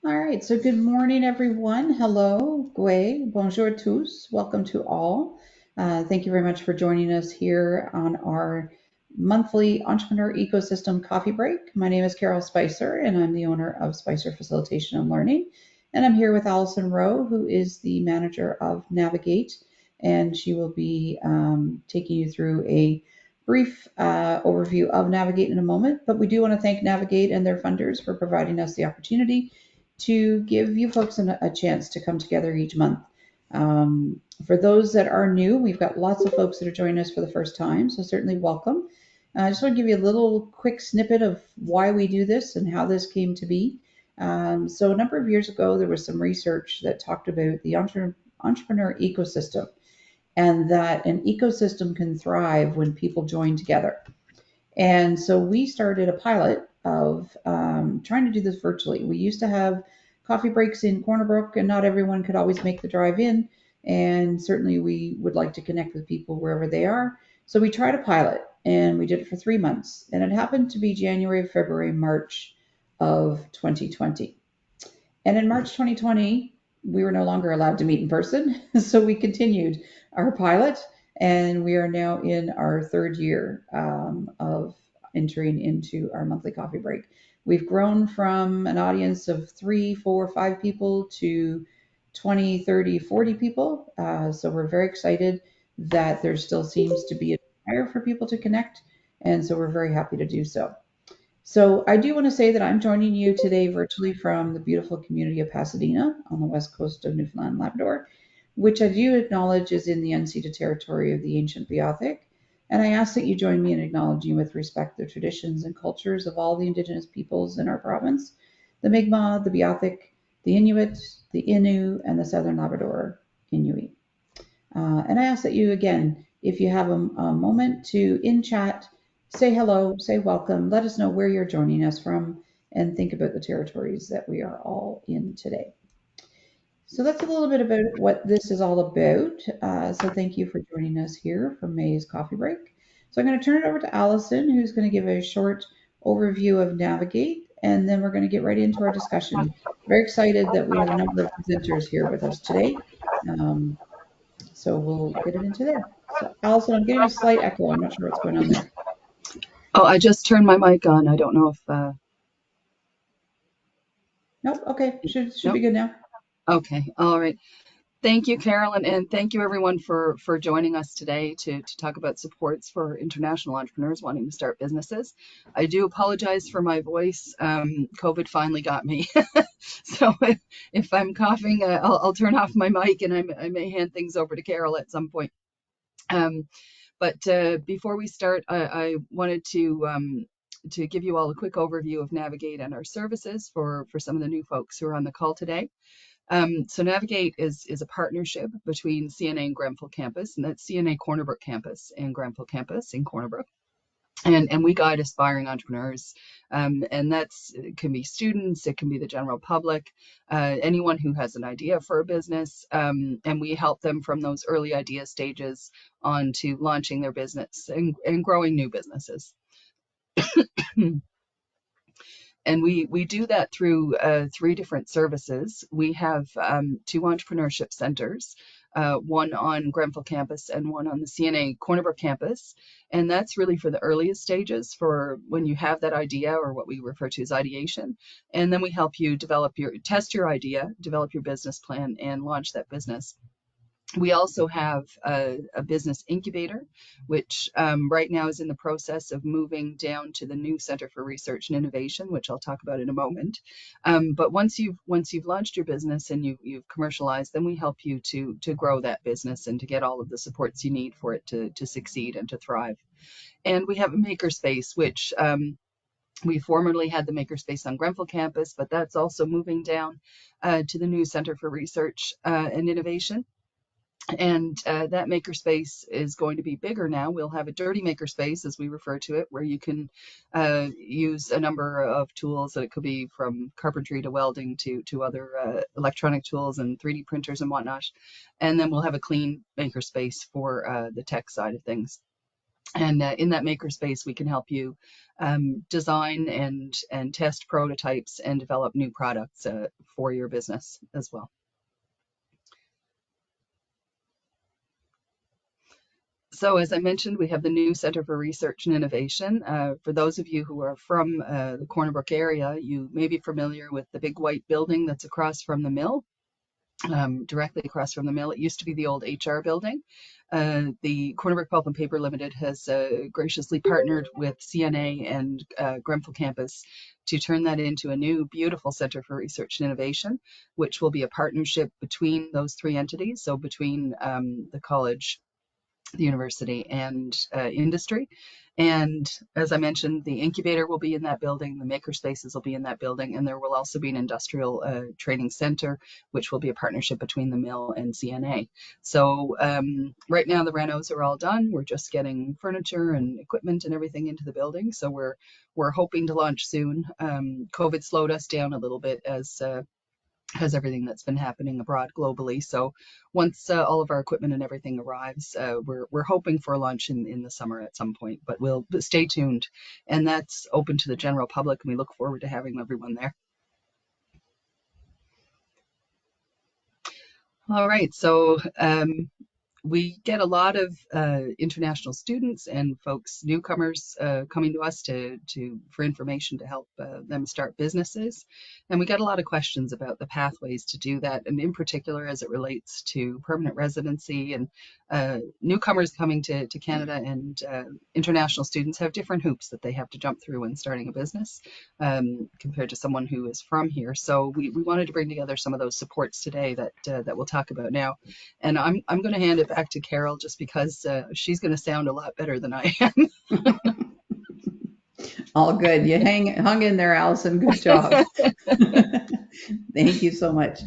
All right, so good morning, everyone. Hello, Gui, bonjour tous. Welcome to all. Thank you very much for joining us here on our monthly Entrepreneur Ecosystem Coffee Break. My name is Carol Spicer, and I'm the owner of Spicer Facilitation and Learning. And I'm here with Allison Rowe, who is the manager of Navigate, and she will be taking you through a brief overview of Navigate in a moment. But we do want to thank Navigate and their funders for providing us the opportunity to give you folks a chance to come together each month. For those that are new, we've got lots of folks that are joining us for the first time, so certainly welcome. I just want to give you a little quick snippet of why we do this and how this came to be. So a number of years ago, there was some research that talked about the entrepreneur ecosystem and that an ecosystem can thrive when people join together. And so we started a pilot of trying to do this virtually. We used to have coffee breaks in Corner Brook, and not everyone could always make the drive in. And certainly we would like to connect with people wherever they are. So we tried a pilot and we did it for 3 months. And it happened to be January, February, March of 2020. And in March 2020, we were no longer allowed to meet in person. So we continued our pilot, and we are now in our third year of entering into our monthly coffee break. We've grown from an audience of 3, 4, 5 people to 20, 30, 40 people. So we're very excited that there still seems to be a desire for people to connect. And so we're very happy to do so. So I do want to say that I'm joining you today virtually from the beautiful community of Pasadena on the west coast of Newfoundland and Labrador, which I do acknowledge is in the unceded territory of the ancient Beothuk. And I ask that you join me in acknowledging with respect the traditions and cultures of all the Indigenous peoples in our province, the Mi'kmaq, the Beothuk, the Inuit, the Innu, and the Southern Labrador Inuit. And I ask that you, again, if you have a moment to in chat, say hello, say welcome, let us know where you're joining us from, and think about the territories that we are all in today. So that's a little bit about what this is all about. So thank you for joining us here for May's Coffee Break. So I'm going to turn it over to Allison, who's going to give a short overview of Navigate, and then we're going to get right into our discussion. Very excited that we have a number of presenters here with us today. Um, so we'll get it into there. So Allison, I'm getting a slight echo. I'm not sure what's going on there. Oh, I just turned my mic on. I don't know if Nope. Okay. Should nope. be good now. Okay. All right. Thank you, Carolyn, and thank you everyone for joining us today to talk about supports for international entrepreneurs wanting to start businesses. I do apologize for my voice. COVID finally got me. So if I'm coughing, I'll turn off my mic and I may hand things over to Carol at some point. But before we start, I wanted to give you all a quick overview of Navigate and our services for some of the new folks who are on the call today. So Navigate is a partnership between CNA and Grenfell campus, and that's CNA Corner Brook campus and Grenfell campus in Corner Brook. And we guide aspiring entrepreneurs, and it can be students, it can be the general public, anyone who has an idea for a business, and we help them from those early idea stages on to launching their business and growing new businesses. And we do that through 3 different services. We have 2 entrepreneurship centers, one on Grenfell campus and one on the CNA Corner Brook campus. And that's really for the earliest stages, for when you have that idea, or what we refer to as ideation. And then we help you test your idea, develop your business plan, and launch that business. We also have a business incubator, which right now is in the process of moving down to the new Center for Research and Innovation, which I'll talk about in a moment. But once you've launched your business and you've commercialized, then we help you to grow that business and to get all of the supports you need for it to succeed and to thrive. And we have a makerspace, which we formerly had the makerspace on Grenfell campus, but that's also moving down to the new Center for Research and Innovation. And that makerspace is going to be bigger now. We'll have a dirty makerspace, as we refer to it, where you can use a number of tools. That it could be from carpentry to welding to other electronic tools and 3D printers and whatnot. And then we'll have a clean makerspace for the tech side of things. And in that makerspace, we can help you design and test prototypes and develop new products for your business as well. So as I mentioned, we have the new Center for Research and Innovation. For those of you who are from the Corner Brook area, you may be familiar with the big white building that's across from the mill. Directly across from the mill. It used to be the old HR building. The Corner Brook Pulp and Paper Limited has graciously partnered with CNA and Grenfell campus to turn that into a new beautiful Center for Research and Innovation, which will be a partnership between those three entities, so between the college, the university, and industry. And as I mentioned, the incubator will be in that building, the maker spaces will be in that building, and there will also be an industrial training center, which will be a partnership between the mill and CNA. So right now the renos are all done. We're just getting furniture and equipment and everything into the building. So we're hoping to launch soon. COVID slowed us down a little bit as everything that's been happening abroad globally. So once all of our equipment and everything arrives, we're hoping for a launch in the summer at some point, but stay tuned. And that's open to the general public, and we look forward to having everyone there. All right, so we get a lot of international students and folks, newcomers, coming to us for information to help them start businesses. And we get a lot of questions about the pathways to do that, and in particular as it relates to permanent residency. And newcomers coming to Canada and international students have different hoops that they have to jump through when starting a business compared to someone who is from here. So we wanted to bring together some of those supports today that we'll talk about now. And I'm going to hand it back to Carol just because she's going to sound a lot better than I am. All good. You hung in there, Allison. Good job. Thank you so much.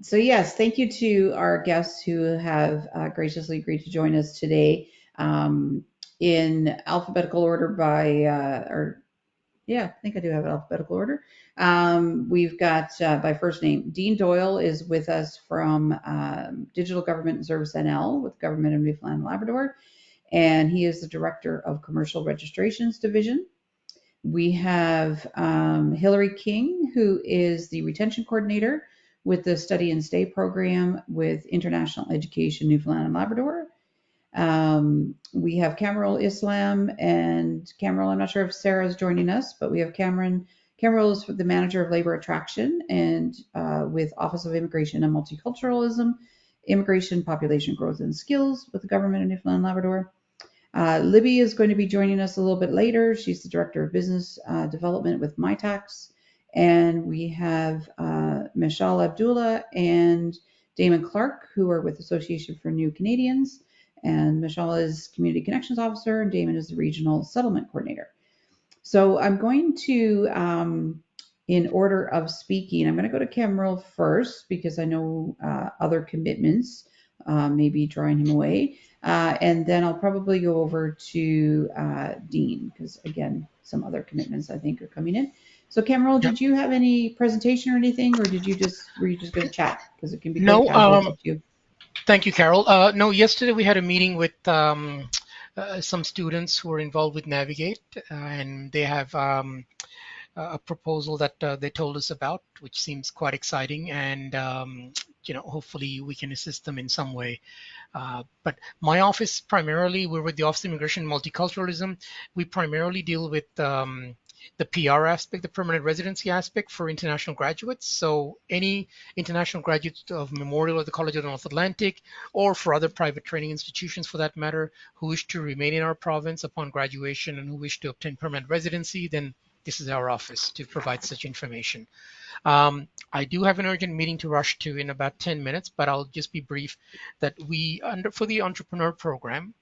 So yes, thank you to our guests who have graciously agreed to join us today in alphabetical order I think I do have it alphabetical order. We've got by first name, Dean Doyle is with us from Digital Government and Service NL with Government of Newfoundland and Labrador, and he is the Director of Commercial Registrations Division. We have Hillary King, who is the Retention Coordinator with the Study and Stay program with International Education Newfoundland and Labrador. We have Cameron Islam, and Cameron, I'm not sure if Sarah is joining us, but we have Cameron. Cameron is the Manager of Labor Attraction and with Office of Immigration and Multiculturalism, Immigration, Population Growth and Skills with the Government of Newfoundland and Labrador. Libby is going to be joining us a little bit later. She's the Director of Business Development with MyTax. And we have Michelle Abdullah and Damon Clark, who are with Association for New Canadians. And Michelle is Community Connections Officer, and Damon is the Regional Settlement Coordinator. So I'm going to, in order of speaking, I'm going to go to Cameron first because I know other commitments may be drawing him away. And then I'll probably go over to Dean because, again, some other commitments I think are coming in. So Cameron, did you have any presentation or anything, or were you just going to chat? Because it can be quite casual. It's up to you. Thank you, Carol. No, yesterday we had a meeting with some students who are involved with Navigate, and they have a proposal that they told us about, which seems quite exciting, and hopefully we can assist them in some way. But my office primarily, we're with the Office of Immigration and Multiculturalism. We primarily deal with the PR aspect, the permanent residency aspect for international graduates. So any international graduates of Memorial or the College of the North Atlantic, or for other private training institutions for that matter, who wish to remain in our province upon graduation and who wish to obtain permanent residency, then this is our office to provide such information. I do have an urgent meeting to rush to in about 10 minutes, but I'll just be brief that for the entrepreneur program,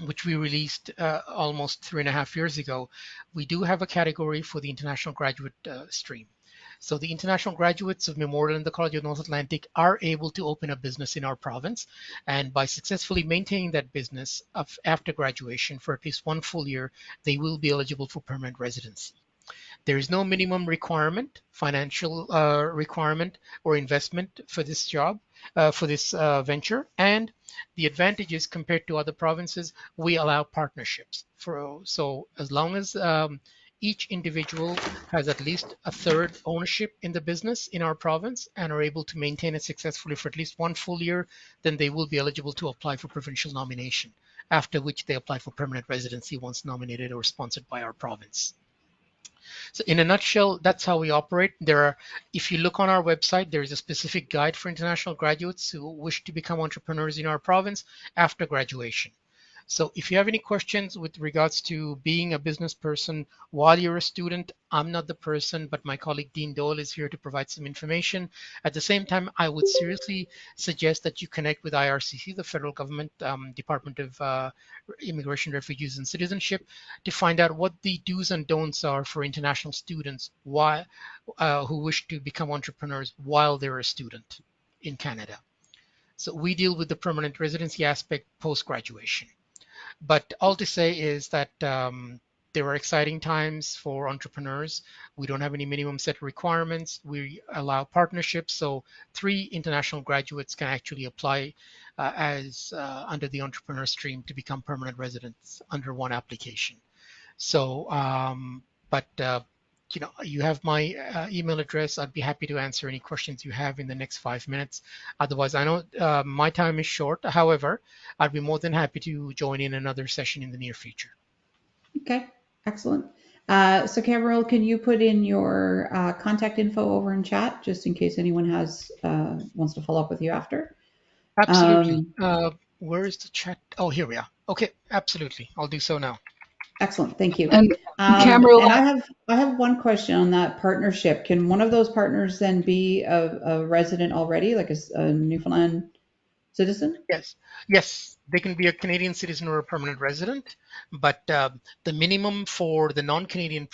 which we released almost 3.5 years ago, we do have a category for the international graduate stream. So the international graduates of Memorial and the College of North Atlantic are able to open a business in our province, and by successfully maintaining that business after graduation for at least one full year, they will be eligible for permanent residency. There is no minimum requirement, financial requirement or investment for this job, for this venture. And the advantage is compared to other provinces, we allow partnerships. So as long as each individual has at least a third ownership in the business in our province and are able to maintain it successfully for at least 1 full year, then they will be eligible to apply for provincial nomination, after which they apply for permanent residency once nominated or sponsored by our province. So in a nutshell, that's how we operate. If you look on our website, there is a specific guide for international graduates who wish to become entrepreneurs in our province after graduation. So if you have any questions with regards to being a business person while you're a student, I'm not the person, but my colleague Dean Dole is here to provide some information. At the same time, I would seriously suggest that you connect with IRCC, the federal government Department of Immigration, Refugees, and Citizenship, to find out what the do's and don'ts are for international students who wish to become entrepreneurs while they're a student in Canada. So we deal with the permanent residency aspect post-graduation. But all to say is that there are exciting times for entrepreneurs. We don't have any minimum set requirements. We allow partnerships. So 3 international graduates can actually apply as under the entrepreneur stream to become permanent residents under one application. So, but you have my email address. I'd be happy to answer any questions you have in the next 5 minutes. Otherwise, I know my time is short. However, I'd be more than happy to join in another session in the near future. Okay, excellent. So Cameron, can you put in your contact info over in chat just in case anyone wants to follow up with you after? Absolutely. Where is the chat? Oh, here we are. Okay, absolutely. I'll do so now. Excellent, thank you. And And I have one question on that partnership. Can one of those partners then be a resident already, like a Newfoundland citizen? Yes, they can be a Canadian citizen or a permanent resident, but the minimum for the non-Canadian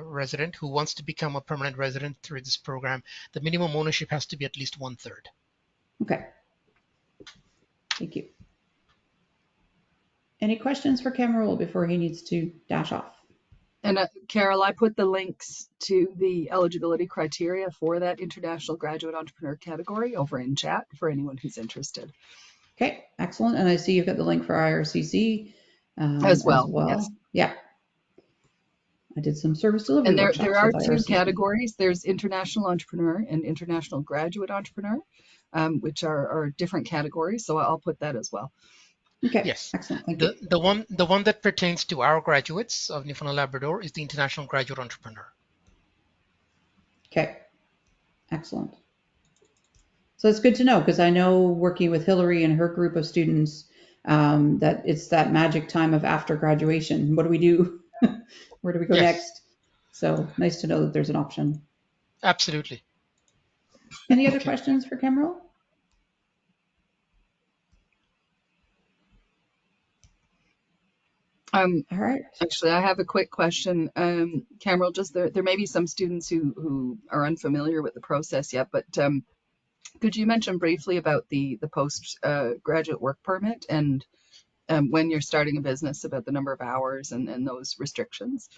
resident who wants to become a permanent resident through this program, the minimum ownership has to be at least 1/3. Okay, thank you. Any questions for Cameron before he needs to dash off? And Carol, I put the links to the eligibility criteria for that international graduate entrepreneur category over in chat for anyone who's interested. Okay, excellent. And I see you've got the link for IRCC as well. Yes. Yeah. I did some service delivery And workshops there are with 2 IRCC. categories. There's international entrepreneur and international graduate entrepreneur, which are different categories. So I'll put that as well. Okay. Yes. Excellent. Thank you. The one that pertains to our graduates of Newfoundland Labrador is the international graduate entrepreneur. Okay. Excellent. So it's good to know because I know working with Hillary and her group of students that it's that magic time of after graduation. What do we do? Where do we go next? So nice to know that there's an option. Absolutely. Any other questions for Cameron? All right. Actually, I have a quick question. Cameron, just there may be some students who are unfamiliar with the process yet, but could you mention briefly about the post graduate work permit and when you're starting a business, about the number of hours and those restrictions?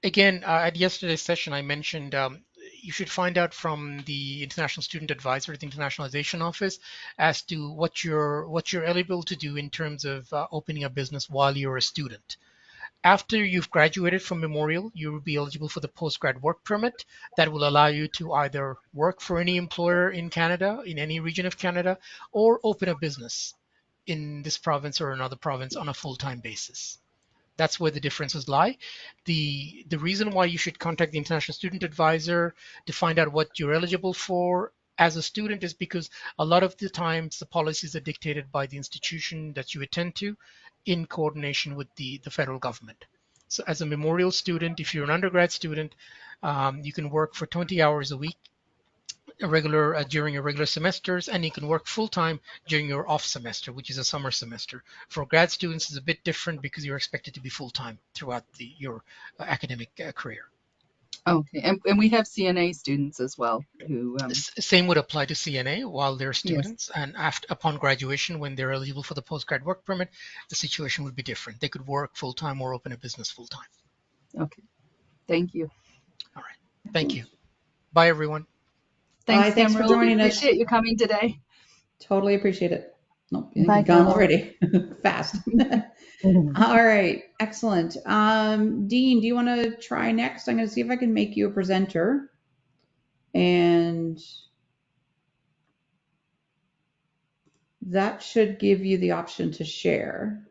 Again, at yesterday's session, I mentioned you should find out from the International Student Advisor at the Internationalization Office as to what you're eligible to do in terms of opening a business while you're a student. After you've graduated from Memorial, you will be eligible for the postgrad work permit that will allow you to either work for any employer in Canada, in any region of Canada, or open a business in this province or another province on a full-time basis. That's where the differences lie. The reason why you should contact the International Student Advisor to find out what you're eligible for as a student is because a lot of the times the policies are dictated by the institution that you attend to in coordination with the federal government. So as a Memorial student, if you're an undergrad student, you can work for 20 hours a week during your regular semesters, and you can work full-time during your off semester, which is a summer semester. For grad students, it's a bit different because you're expected to be full-time throughout your academic career. Okay, and we have CNA students as well who. Same would apply to CNA while they're students, yes. And upon graduation, when they're eligible for the postgrad work permit, the situation would be different. They could work full-time or open a business full-time. Okay. Thank you. All right. Thank you. Bye, everyone. Bye. Thanks, Thanks for Emerald. We joining us. appreciate you coming today. Totally appreciate it. Nope, I think Bye, you've gone Carol. already. Fast. All right. Excellent. Dean, do you want to try next? I'm going to see if I can make you a presenter. And that should give you the option to share.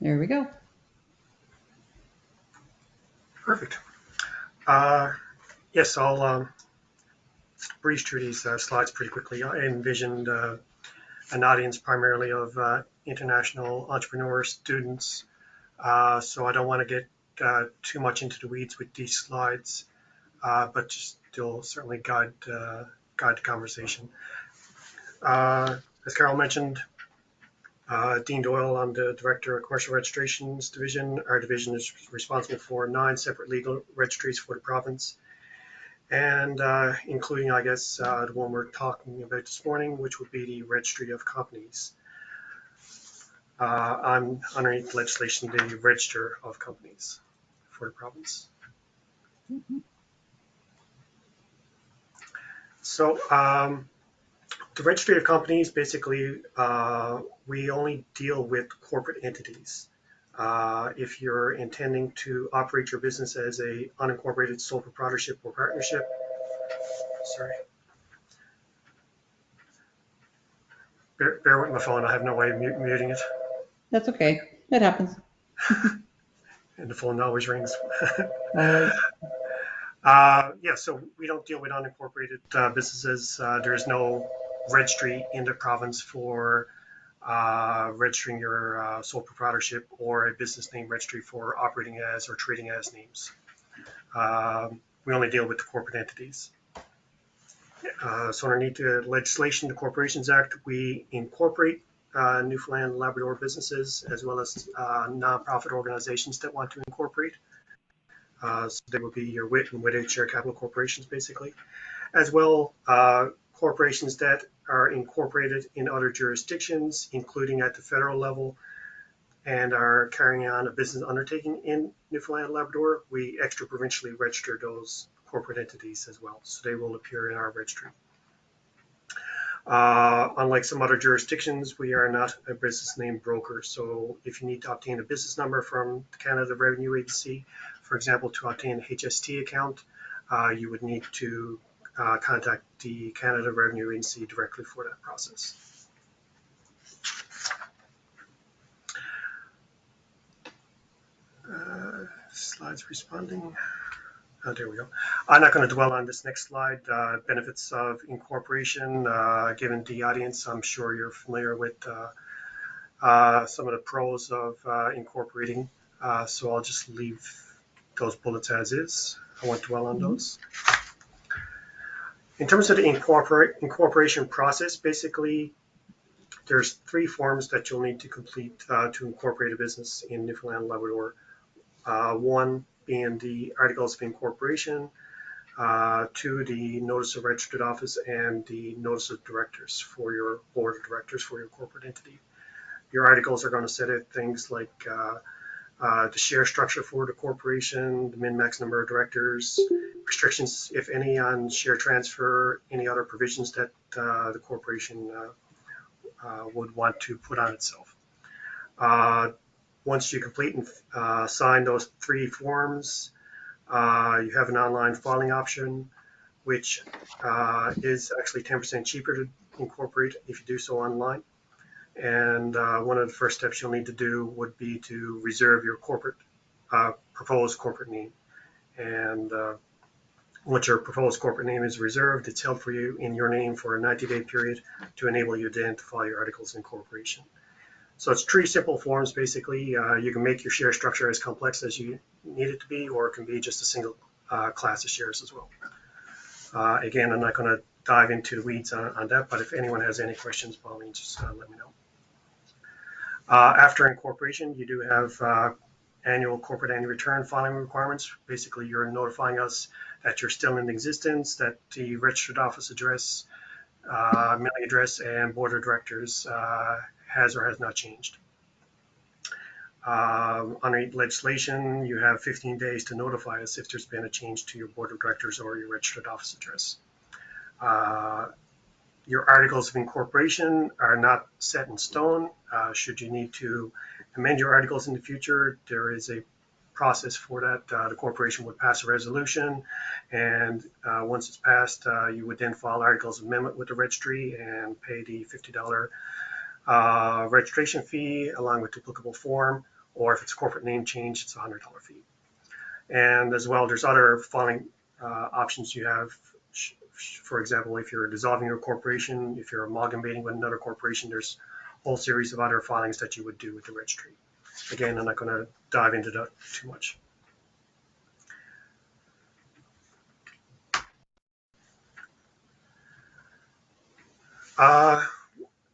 There we go. Perfect. Yes, I'll breeze through these slides pretty quickly. I envisioned an audience primarily of international entrepreneur students, so I don't want to get too much into the weeds with these slides, but just still certainly guide the conversation. As Carol mentioned, Dean Doyle, I'm the Director of Commercial Registrations Division. Our division is responsible for 9 separate legal registries for the province, and including, I guess, the one we're talking about this morning, which would be the Registry of Companies. I'm underneath legislation, the Register of Companies for the province. So the Registry of Companies, basically, we only deal with corporate entities. If you're intending to operate your business as a unincorporated sole proprietorship or partnership, sorry, bear with my phone. I have no way of muting it. That's okay. It happens. And the phone always rings. Always. Yeah, so we don't deal with unincorporated businesses. There's no registry in the province for registering your sole proprietorship or a business name registry for operating as or trading as names. We only deal with the corporate entities. So underneath the legislation, the Corporations Act, we incorporate Newfoundland and Labrador businesses as well as nonprofit organizations that want to incorporate. So they would be your WIT and WIT share capital corporations, basically, as well corporations that are incorporated in other jurisdictions, including at the federal level, and are carrying on a business undertaking in Newfoundland and Labrador. We extra provincially register those corporate entities as well, so they will appear in our registry. Unlike some other jurisdictions, we are not a business name broker. So if you need to obtain a business number from the Canada Revenue Agency, for example, to obtain a HST account, you would need to contact the Canada Revenue Agency directly for that process. Slides responding. Oh, there we go. I'm not going to dwell on this next slide. Benefits of incorporation. Given the audience, I'm sure you're familiar with some of the pros of incorporating. So I'll just leave those bullets as is. I won't dwell on those. In terms of the incorporation process, basically, there's 3 forms that you'll need to complete to incorporate a business in Newfoundland and Labrador. One being the Articles of Incorporation, 2, the Notice of Registered Office, and the Notice of Directors for your Board of Directors for your corporate entity. Your articles are going to set out things like the share structure for the corporation, the min-max number of directors, restrictions, if any, on share transfer, any other provisions that the corporation would want to put on itself. Once you complete and sign those 3 forms, you have an online filing option, which is actually 10% cheaper to incorporate if you do so online. And one of the first steps you'll need to do would be to reserve your proposed corporate name. And once your proposed corporate name is reserved, it's held for you in your name for a 90-day period to enable you to identify your articles of incorporation. So it's 3 simple forms, basically. You can make your share structure as complex as you need it to be, or it can be just a single class of shares as well. Again, I'm not going to dive into the weeds on that, but if anyone has any questions, by all means, just let me know. After incorporation, you do have annual corporate annual return filing requirements. Basically, you're notifying us that you're still in existence, that the registered office address, mailing address, and board of directors has or has not changed. Under legislation, you have 15 days to notify us if there's been a change to your board of directors or your registered office address. Your articles of incorporation are not set in stone. Should you need to amend your articles in the future, there is a process for that. The corporation would pass a resolution, and once it's passed, you would then file articles of amendment with the registry and pay the $50 registration fee along with the applicable form, or if it's corporate name change, it's a $100 fee. And as well, there's other filing options you have. For example, if you're dissolving your corporation, if you're amalgamating with another corporation, there's a whole series of other filings that you would do with the registry. Again, I'm not going to dive into that too much.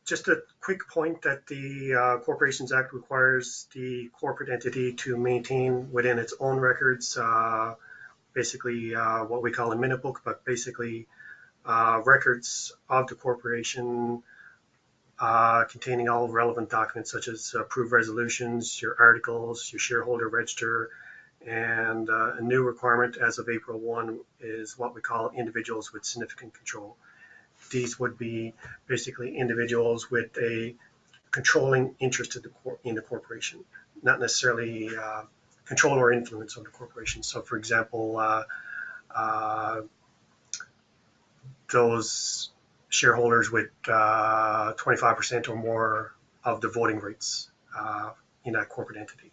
Just a quick point that the Corporations Act requires the corporate entity to maintain within its own records, basically what we call a minute book, but basically records of the corporation containing all relevant documents such as approved resolutions, your articles, your shareholder register, and a new requirement as of April 1 is what we call individuals with significant control. These would be basically individuals with a controlling interest in the corporation, not necessarily control or influence of the corporation. So, for example, those shareholders with 25% or more of the voting rights in that corporate entity.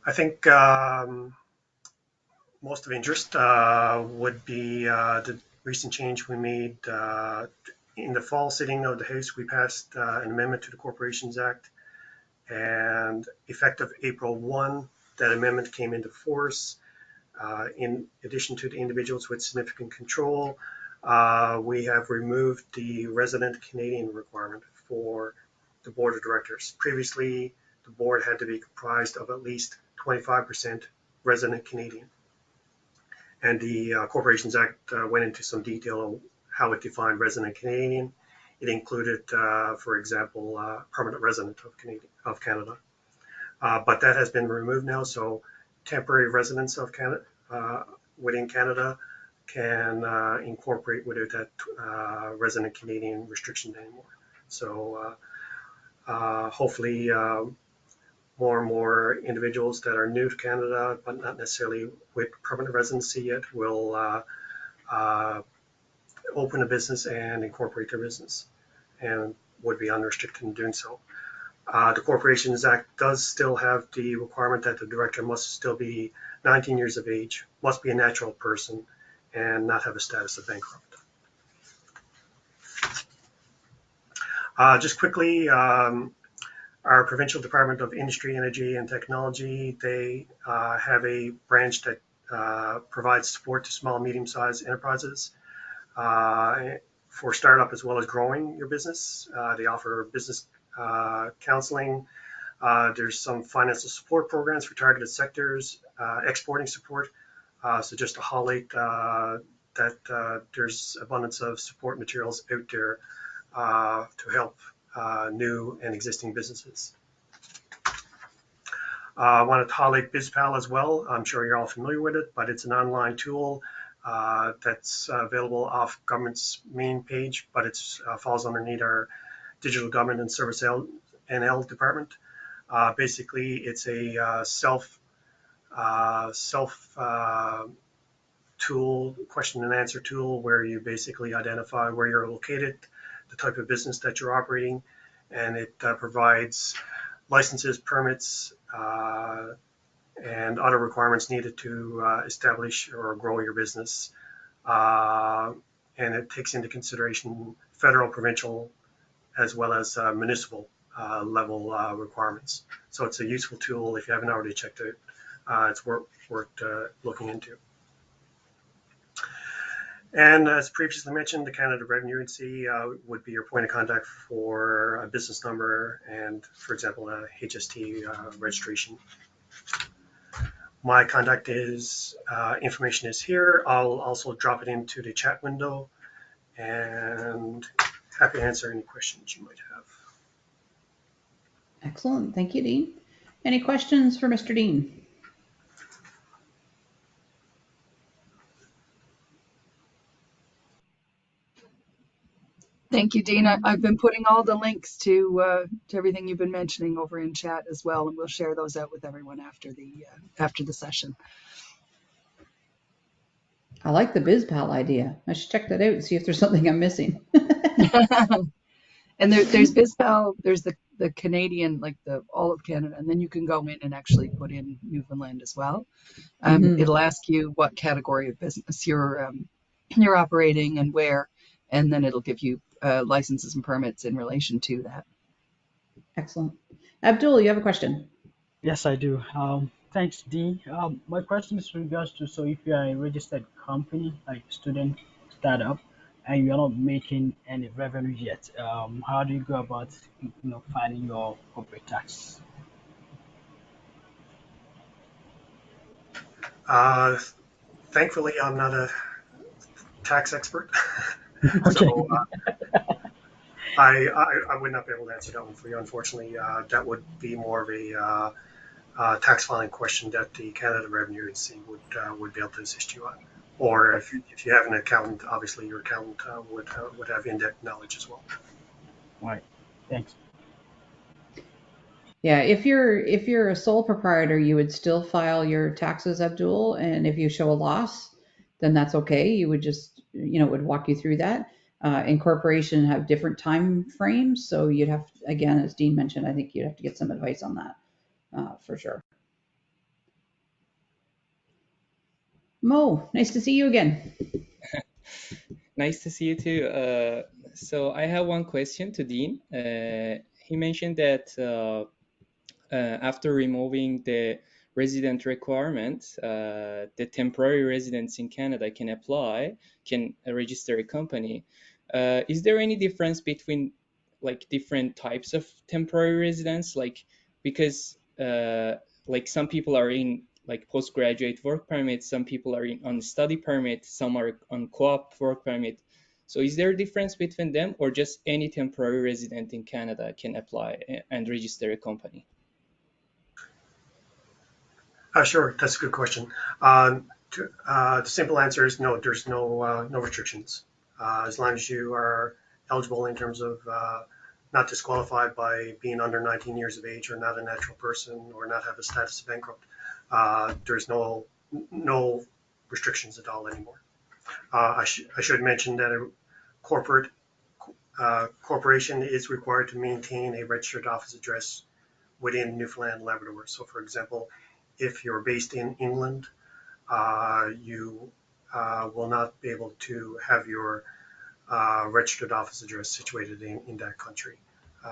I think most of interest would be the recent change we made in the fall sitting of the House. We passed an amendment to the Corporations Act, and effective April 1, that amendment came into force. In addition to the individuals with significant control, we have removed the resident Canadian requirement for the board of directors. Previously, the board had to be comprised of at least 25% resident Canadian. And the Corporations Act went into some detail on how it defined resident Canadian. It included, for example, permanent resident of Canada. But that has been removed now, so temporary residents of Canada within Canada can incorporate without that resident Canadian restriction anymore. So hopefully more and more individuals that are new to Canada, but not necessarily with permanent residency yet, will open a business and incorporate their business and would be unrestricted in doing so. The Corporations Act does still have the requirement that the director must still be 19 years of age, must be a natural person, and not have a status of bankrupt. Just quickly, our Provincial Department of Industry, Energy and Technology, they have a branch that provides support to small, medium-sized enterprises for startup as well as growing your business. They offer business counseling. There's some financial support programs for targeted sectors, exporting support. So just to highlight that there's abundance of support materials out there to help new and existing businesses. I wanted to highlight BizPal as well. I'm sure you're all familiar with it, but it's an online tool that's available off government's main page, but it falls underneath our Digital Government and Service NL department. Basically, it's a self tool, question and answer tool, where you basically identify where you're located, the type of business that you're operating, and it provides licenses, permits, and other requirements needed to establish or grow your business. And it takes into consideration federal, provincial, as well as municipal level requirements. So it's a useful tool. If you haven't already checked it, it's worth looking into. And as previously mentioned, the Canada Revenue Agency would be your point of contact for a business number and, for example, a HST registration. My contact information is here. I'll also drop it into the chat window, and happy to answer any questions you might have. Excellent. Thank you, Dean. Any questions for Mr. Dean? Thank you, Dean. I've been putting all the links to everything you've been mentioning over in chat as well, and we'll share those out with everyone after the session. I like the BizPal idea. I should check that out and see if there's something I'm missing. And there's BizPal, there's the Canadian, like the all of Canada, and then you can go in and actually put in Newfoundland as well. It'll ask you what category of business you're operating and where, and then it'll give you licenses and permits in relation to that. Excellent. Abdul, you have a question? Yes, I do. Thanks, Dean. My question is in regards to, so if you are a registered company, like student startup, and you're not making any revenue yet, how do you go about, filing your corporate tax? Thankfully, I'm not a tax expert, Okay. so I would not be able to answer that one for you. Unfortunately, that would be more of a tax filing question that the Canada Revenue Agency would be able to assist you on. Or if you have an accountant, obviously your accountant would have in-depth knowledge as well. Right. Thanks. Yeah, if you're a sole proprietor, you would still file your taxes, Abdul, and if you show a loss, then that's okay. You would just, would walk you through that. Incorporation have different time frames, so you'd have, again, as Dean mentioned, I think you'd have to get some advice on that for sure. Mo, nice to see you again. Nice to see you too. So I have one question to Dean. He mentioned that after removing the resident requirement, the temporary residents in Canada can register a company. Is there any difference between like different types of temporary residents? Like, because like some people are in like postgraduate work permit, some people are on study permit, some are on co-op work permit. So is there a difference between them, or just any temporary resident in Canada can apply and register a company? Sure, that's a good question. The simple answer is no. There's no restrictions as long as you are eligible in terms of not disqualified by being under 19 years of age, or not a natural person, or not have a status of bankrupt. There's no restrictions at all anymore. I should mention that a corporation is required to maintain a registered office address within Newfoundland and Labrador. So, for example, if you're based in England, you will not be able to have your registered office address situated in that country.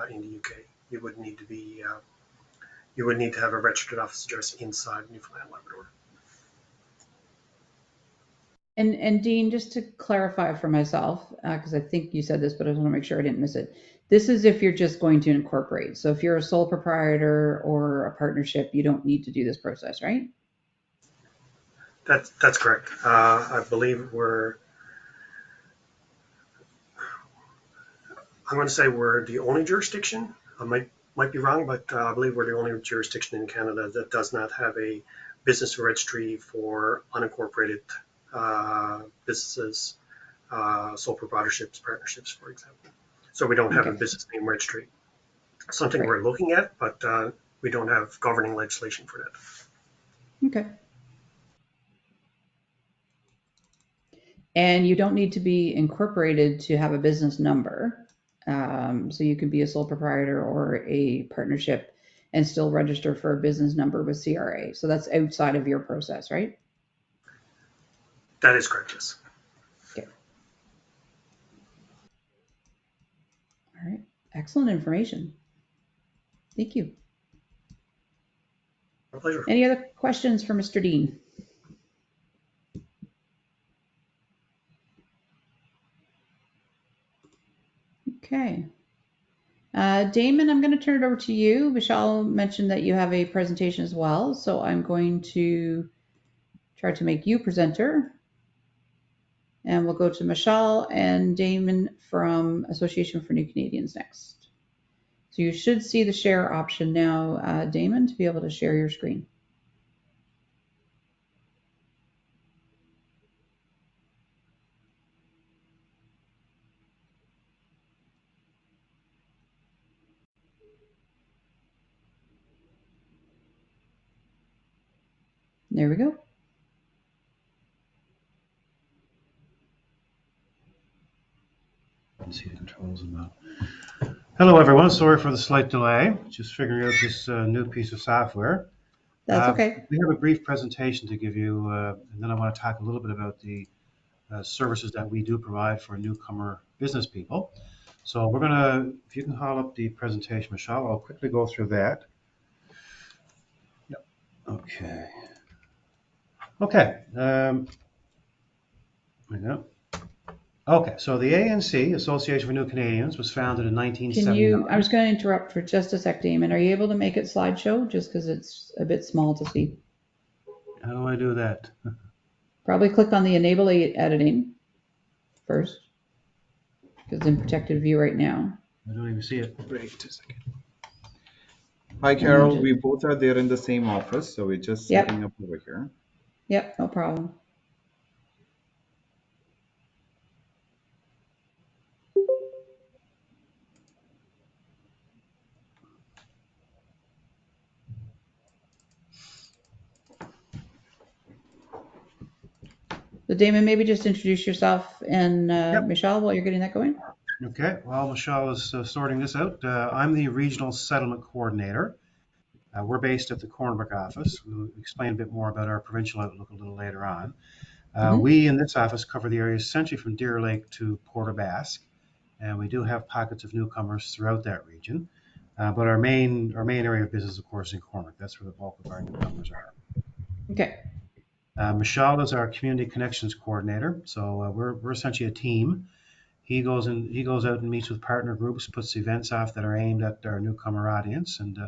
In the UK, you would need to have a registered office address inside Newfoundland and Labrador. And Dean, just to clarify for myself, because I think you said this, but I just want to make sure I didn't miss it. This is if you're just going to incorporate. So if you're a sole proprietor or a partnership, you don't need to do this process, right? That's correct. I believe I'm going to say we're the only jurisdiction. I might be wrong, but I believe we're the only jurisdiction in Canada that does not have a business registry for unincorporated businesses, sole proprietorships, partnerships, for example. So we don't have a business name registry. Something we're looking at, but we don't have governing legislation for that. Okay. And you don't need to be incorporated to have a business number. So you could be a sole proprietor or a partnership and still register for a business number with CRA. So that's outside of your process, right? That is correct, yes. Okay. All right. Excellent information. Thank you. My pleasure. Any other questions for Mr. Dean? Okay. Damon, I'm going to turn it over to you. Vishal mentioned that you have a presentation as well, so I'm going to try to make you presenter. And we'll go to Michelle and Damon from Association for New Canadians next. So you should see the share option now, Damon, to be able to share your screen. There we go. See the controls about. Hello, everyone. Sorry for the slight delay. Just figuring out this new piece of software. That's okay. We have a brief presentation to give you, and then I want to talk a little bit about the services that we do provide for newcomer business people. So we're going to, if you can haul up the presentation, Michelle, I'll quickly go through that. Yep. Okay. Okay. There we go. Okay, so the ANC, Association for New Canadians, was founded in 1979. I was going to interrupt for just a sec, Damon. Are you able to make it slideshow just because it's a bit small to see? How do I do that? Probably click on the enable editing first because it's in protected view right now. I don't even see it. Wait a second. Hi, Carol. We both are there in the same office, so we're just setting up over here. Yep, no problem. So Damon, maybe just introduce yourself and Michelle while you're getting that going. Okay, while Michelle is sorting this out, I'm the Regional Settlement Coordinator. We're based at the Cornerbrook office. We'll explain a bit more about our provincial outlook a little later on. We in this office cover the area essentially from Deer Lake to Port aux Basques, and we do have pockets of newcomers throughout that region. But our main area of business, of course, is in Cornerbrook. That's where the bulk of our newcomers are. Okay. Michelle is our Community Connections Coordinator. So we're essentially a team. He goes out and meets with partner groups, puts events off that are aimed at our newcomer audience, and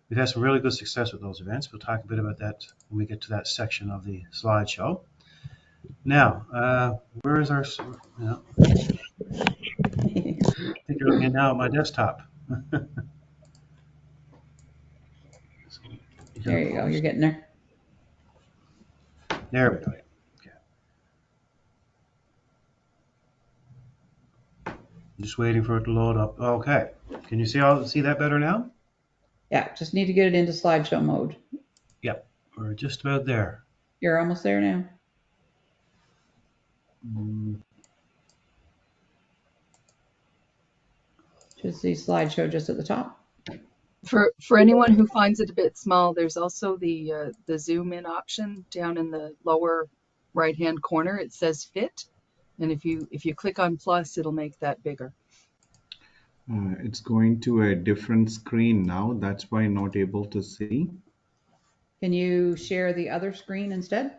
we've had some really good success with those events. We'll talk a bit about that when we get to that section of the slideshow. Now, where is our? I think you're looking at now at my desktop. There you go. You're getting there. There we go. Okay. I'm just waiting for it to load up. Okay. Can you see that better now? Yeah, just need to get it into slideshow mode. Yep. We're just about there. You're almost there now. Just see slideshow just at the top. For anyone who finds it a bit small, there's also the zoom in option down in the lower right hand corner. It says fit, and if you click on plus, it'll make that bigger. It's going to a different screen now. That's why I'm not able to see. Can you share the other screen instead?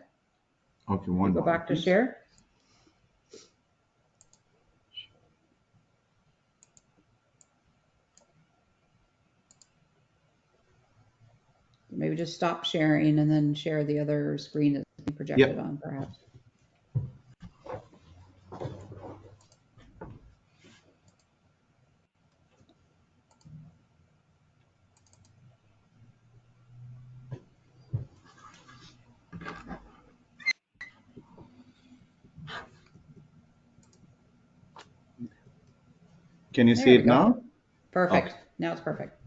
Okay, go back to share. Maybe just stop sharing and then share the other screen that's being projected on, perhaps. Can you see it now? Perfect. Okay. Now it's perfect.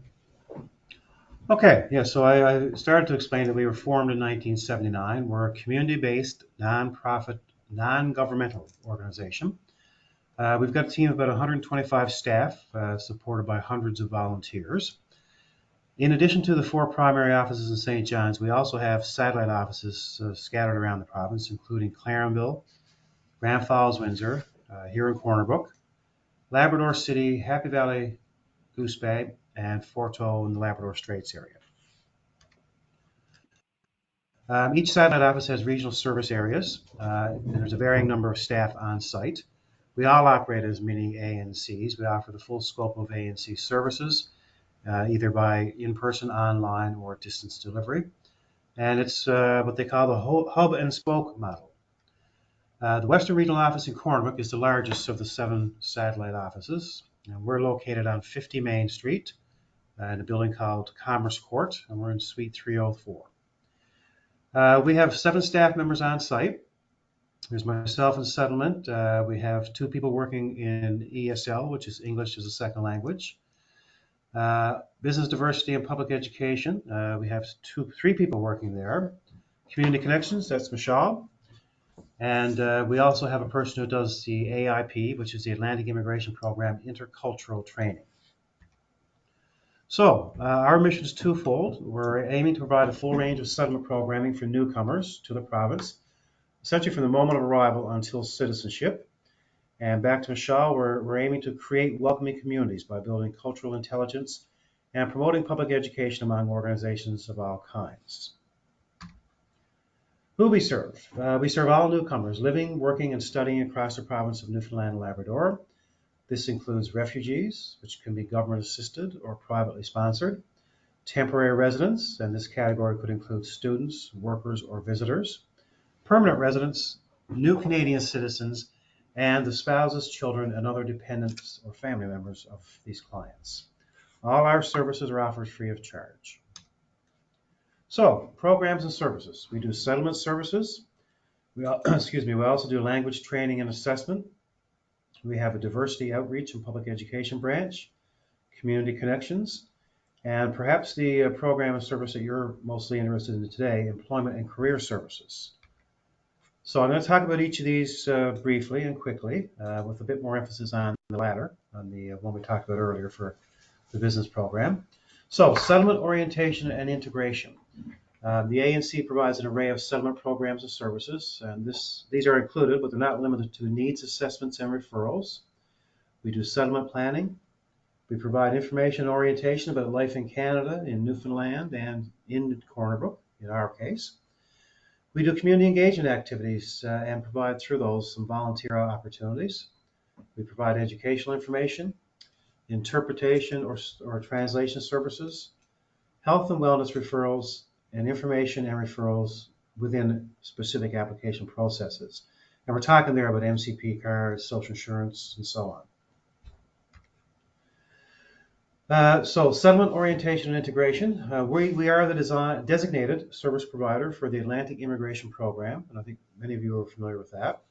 Okay, yeah, so I started to explain that we were formed in 1979. We're a community-based, non-profit, non-governmental organization. We've got a team of about 125 staff, supported by hundreds of volunteers. In addition to the 4 primary offices in St. John's, we also have satellite offices scattered around the province, including Clarenville, Grand Falls, Windsor, here in Cornerbrook, Labrador City, Happy Valley, Goose Bay, and Forto in the Labrador Straits area. Each satellite office has regional service areas, and there's a varying number of staff on site. We all operate as mini ANCs. We offer the full scope of ANC services, either by in-person, online, or distance delivery. And it's what they call the hub and spoke model. The Western Regional Office in Corner Brook is the largest of the 7 satellite offices. And we're located on 50 Main Street in a building called Commerce Court, and we're in Suite 304. We have 7 staff members on site. There's myself in settlement. We have 2 people working in ESL, which is English as a second language. Business diversity and public education. We have 3 people working there. Community connections, that's Michelle. And we also have a person who does the AIP, which is the Atlantic Immigration Program Intercultural Training. So our mission is twofold. We're aiming to provide a full range of settlement programming for newcomers to the province, essentially from the moment of arrival until citizenship. And back to Michelle, we're aiming to create welcoming communities by building cultural intelligence and promoting public education among organizations of all kinds. Who we serve? We serve all newcomers living, working, and studying across the province of Newfoundland and Labrador. This includes refugees, which can be government assisted or privately sponsored, temporary residents, and this category could include students, workers, or visitors, permanent residents, new Canadian citizens, and the spouses, children, and other dependents or family members of these clients. All our services are offered free of charge. So, programs and services. We do settlement services. We also do language training and assessment. We have a diversity outreach and public education branch, community connections, and perhaps the program and service that you're mostly interested in today, employment and career services. So I'm going to talk about each of these briefly and quickly, with a bit more emphasis on the latter, on the one we talked about earlier for the business program. So settlement orientation and integration. The ANC provides an array of settlement programs and services, and these are included, but they're not limited to needs assessments and referrals. We do settlement planning. We provide information and orientation about life in Canada, in Newfoundland, and in Corner Brook, in our case. We do community engagement activities and provide through those some volunteer opportunities. We provide educational information, interpretation or translation services, health and wellness referrals, and information and referrals within specific application processes. And we're talking there about MCP cards, social insurance, and so on. So settlement orientation and integration. We are the designated service provider for the Atlantic Immigration Program, and I think many of you are familiar with that.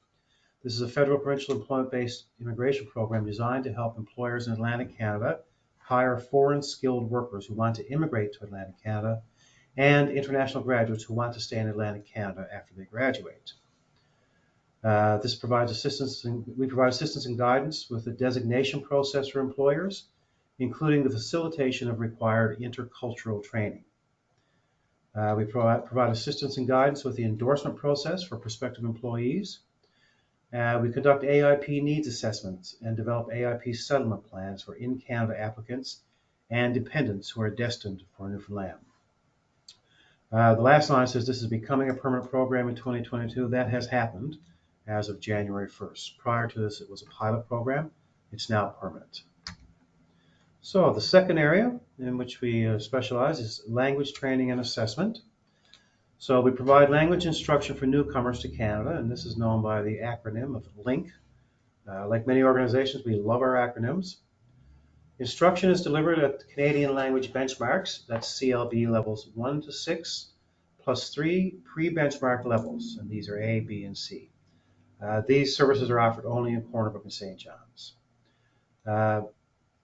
This is a federal provincial employment-based immigration program designed to help employers in Atlantic Canada hire foreign skilled workers who want to immigrate to Atlantic Canada and international graduates who want to stay in Atlantic Canada after they graduate. We provide assistance and guidance with the designation process for employers, including the facilitation of required intercultural training. We provide assistance and guidance with the endorsement process for prospective employees. We conduct AIP needs assessments and develop AIP settlement plans for in-Canada applicants and dependents who are destined for Newfoundland. The last line says this is becoming a permanent program in 2022. That has happened as of January 1st. Prior to this, it was a pilot program. It's now permanent. So the second area in which we specialize is language training and assessment. So we provide language instruction for newcomers to Canada, and this is known by the acronym of LINK. Like many organizations, we love our acronyms. Instruction is delivered at Canadian language benchmarks, that's CLB levels 1 to 6, plus 3 pre-benchmark levels, and these are A, B, and C. These services are offered only in Corner Brook and St. John's.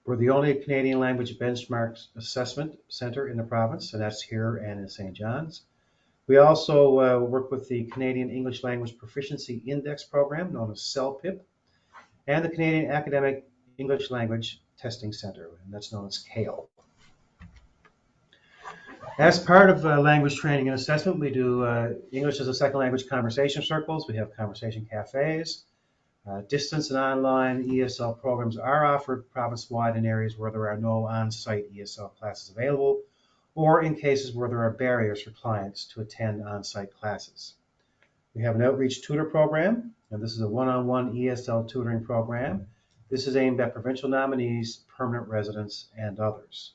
We're the only Canadian language benchmark assessment center in the province, and that's here and in St. John's. We also work with the Canadian English Language Proficiency Index Program, known as CELPIP, and the Canadian Academic English Language Testing Center, and that's known as CALE. As part of language training and assessment, we do English as a second language conversation circles. We have conversation cafes. Distance and online ESL programs are offered province-wide in areas where there are no on-site ESL classes available, or in cases where there are barriers for clients to attend on-site classes. We have an outreach tutor program, and this is a one-on-one ESL tutoring program. This is aimed at provincial nominees, permanent residents, and others.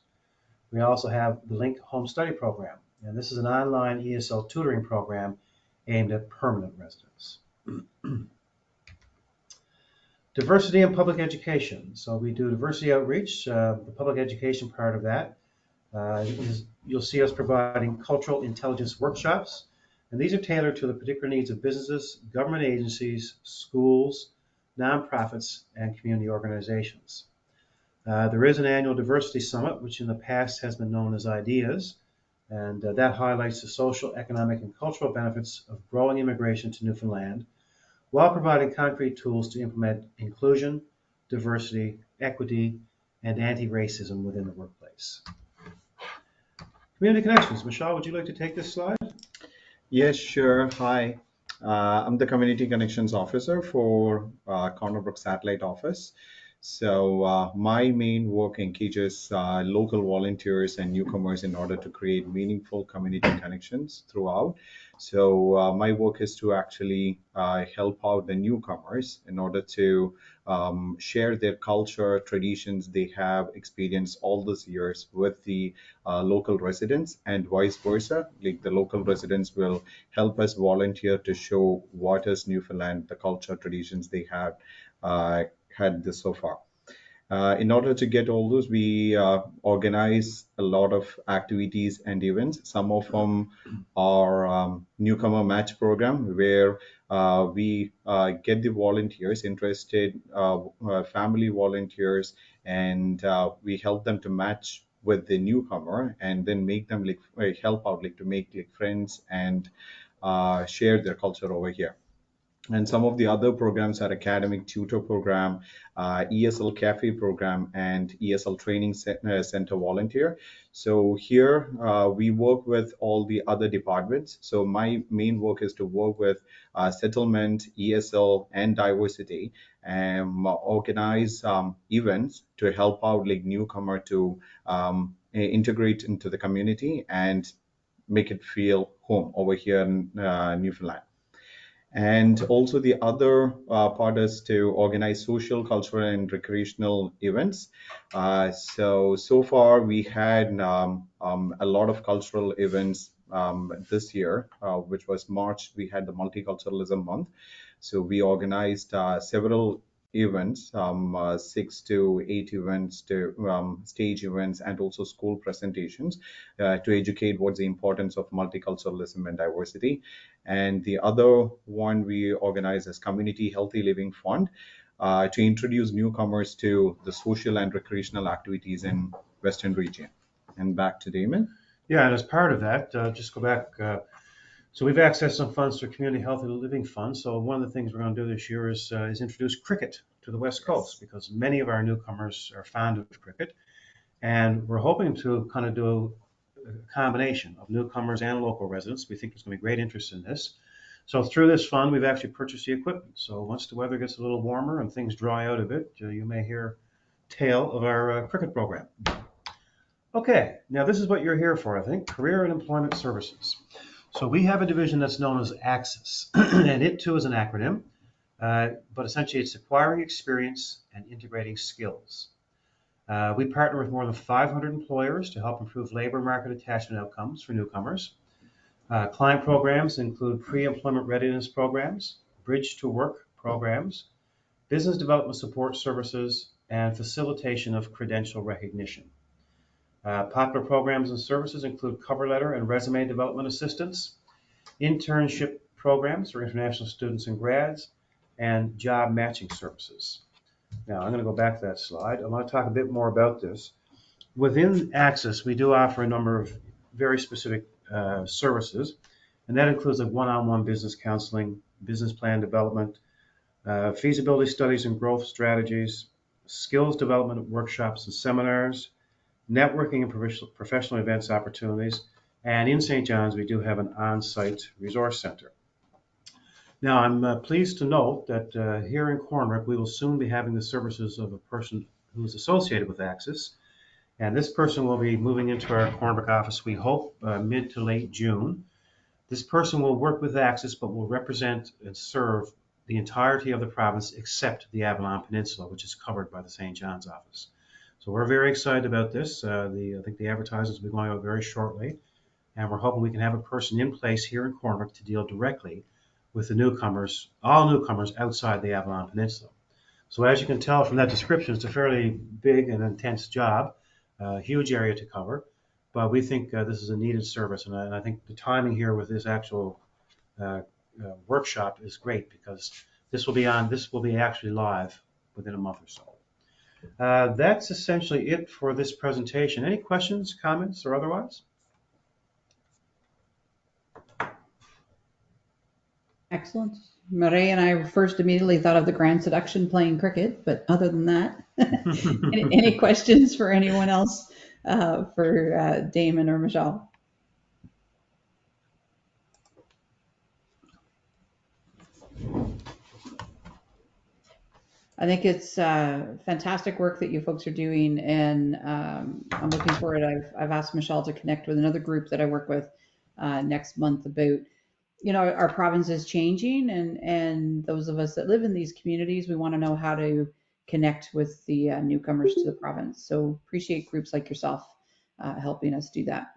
We also have the Link Home Study Program, and this is an online ESL tutoring program aimed at permanent residents. Diversity in public education. So we do diversity outreach. The public education part of that you'll see us providing cultural intelligence workshops, and these are tailored to the particular needs of businesses, government agencies, schools, nonprofits, and community organizations. There is an annual diversity summit, which in the past has been known as IDEAS, and that highlights the social, economic, and cultural benefits of growing immigration to Newfoundland while providing concrete tools to implement inclusion, diversity, equity, and anti-racism within the workplace. Community connections. Michelle, would you like to take this slide? Yes, sure. Hi. I'm the Community Connections Officer for Corner Brook Satellite Office. So my main work engages local volunteers and newcomers in order to create meaningful community connections throughout. So my work is to actually help out the newcomers in order to share their culture, traditions they have experienced all these years with the local residents, and vice versa. Like the local residents will help us volunteer to show what is Newfoundland, the culture, traditions they have had this so far. In order to get all those, we organize a lot of activities and events. Some of them are newcomer match program, where we get the volunteers interested, family volunteers, and we help them to match with the newcomer, and then make them like help out, like to make like friends and share their culture over here. And some of the other programs are academic tutor program, ESL cafe program, and ESL training center volunteer. So here we work with all the other departments. So my main work is to work with settlement, ESL, and diversity, and organize events to help out like newcomer to integrate into the community and make it feel home over here in Newfoundland. And also the other part is to organize social, cultural, and recreational events. So far we had a lot of cultural events this year, which was March. We had the Multiculturalism Month. So we organized several events, 6 to 8 events, to stage events, and also school presentations to educate what's the importance of multiculturalism and diversity. And the other one we organize as Community Healthy Living Fund to introduce newcomers to the social and recreational activities in Western region. And back to Damon. Yeah, and as part of that, just go back. So we've accessed some funds through Community Healthy Living Fund. So one of the things we're going to do this year is introduce cricket to the West Coast, because many of our newcomers are fond of cricket. And we're hoping to kind of do a combination of newcomers and local residents. We think there's going to be great interest in this. So through this fund, we've actually purchased the equipment. So once the weather gets a little warmer and things dry out a bit, you may hear tale of our cricket program. Okay, now this is what you're here for, I think, Career and Employment Services. So we have a division that's known as ACCESS, and it too is an acronym, but essentially it's acquiring experience and integrating skills. We partner with more than 500 employers to help improve labor market attachment outcomes for newcomers. Client programs include pre-employment readiness programs, bridge to work programs, business development support services, and facilitation of credential recognition. Popular programs and services include cover letter and resume development assistance, internship programs for international students and grads, and job matching services. Now, I'm going to go back to that slide. I want to talk a bit more about this. Within ACCESS, we do offer a number of very specific services, and that includes like one-on-one business counseling, business plan development, feasibility studies and growth strategies, skills development workshops and seminars, networking and professional events opportunities, and in St. John's, we do have an on-site resource center. Now, I'm pleased to note that here in Cornbrook, we will soon be having the services of a person who is associated with ACCESS, and this person will be moving into our Cornbrook office, we hope, mid to late June. This person will work with Axis, but will represent and serve the entirety of the province except the Avalon Peninsula, which is covered by the St. John's office. So we're very excited about this. I think the advertisements will be going out very shortly, and we're hoping we can have a person in place here in Cornwall to deal directly with the newcomers, all newcomers outside the Avalon Peninsula. So as you can tell from that description, it's a fairly big and intense job, huge area to cover, but we think this is a needed service, and I think the timing here with this actual workshop is great because this will be actually live within a month or so. That's essentially it for this presentation. Any questions, comments, or otherwise? Excellent. Marie and I first immediately thought of the Grand Seduction playing cricket, but other than that, any questions for anyone else, for Damon or Michelle? I think it's fantastic work that you folks are doing, and I'm looking forward. I've asked Michelle to connect with another group that I work with next month about, our province is changing, and those of us that live in these communities, we want to know how to connect with the newcomers to the province. So appreciate groups like yourself helping us do that.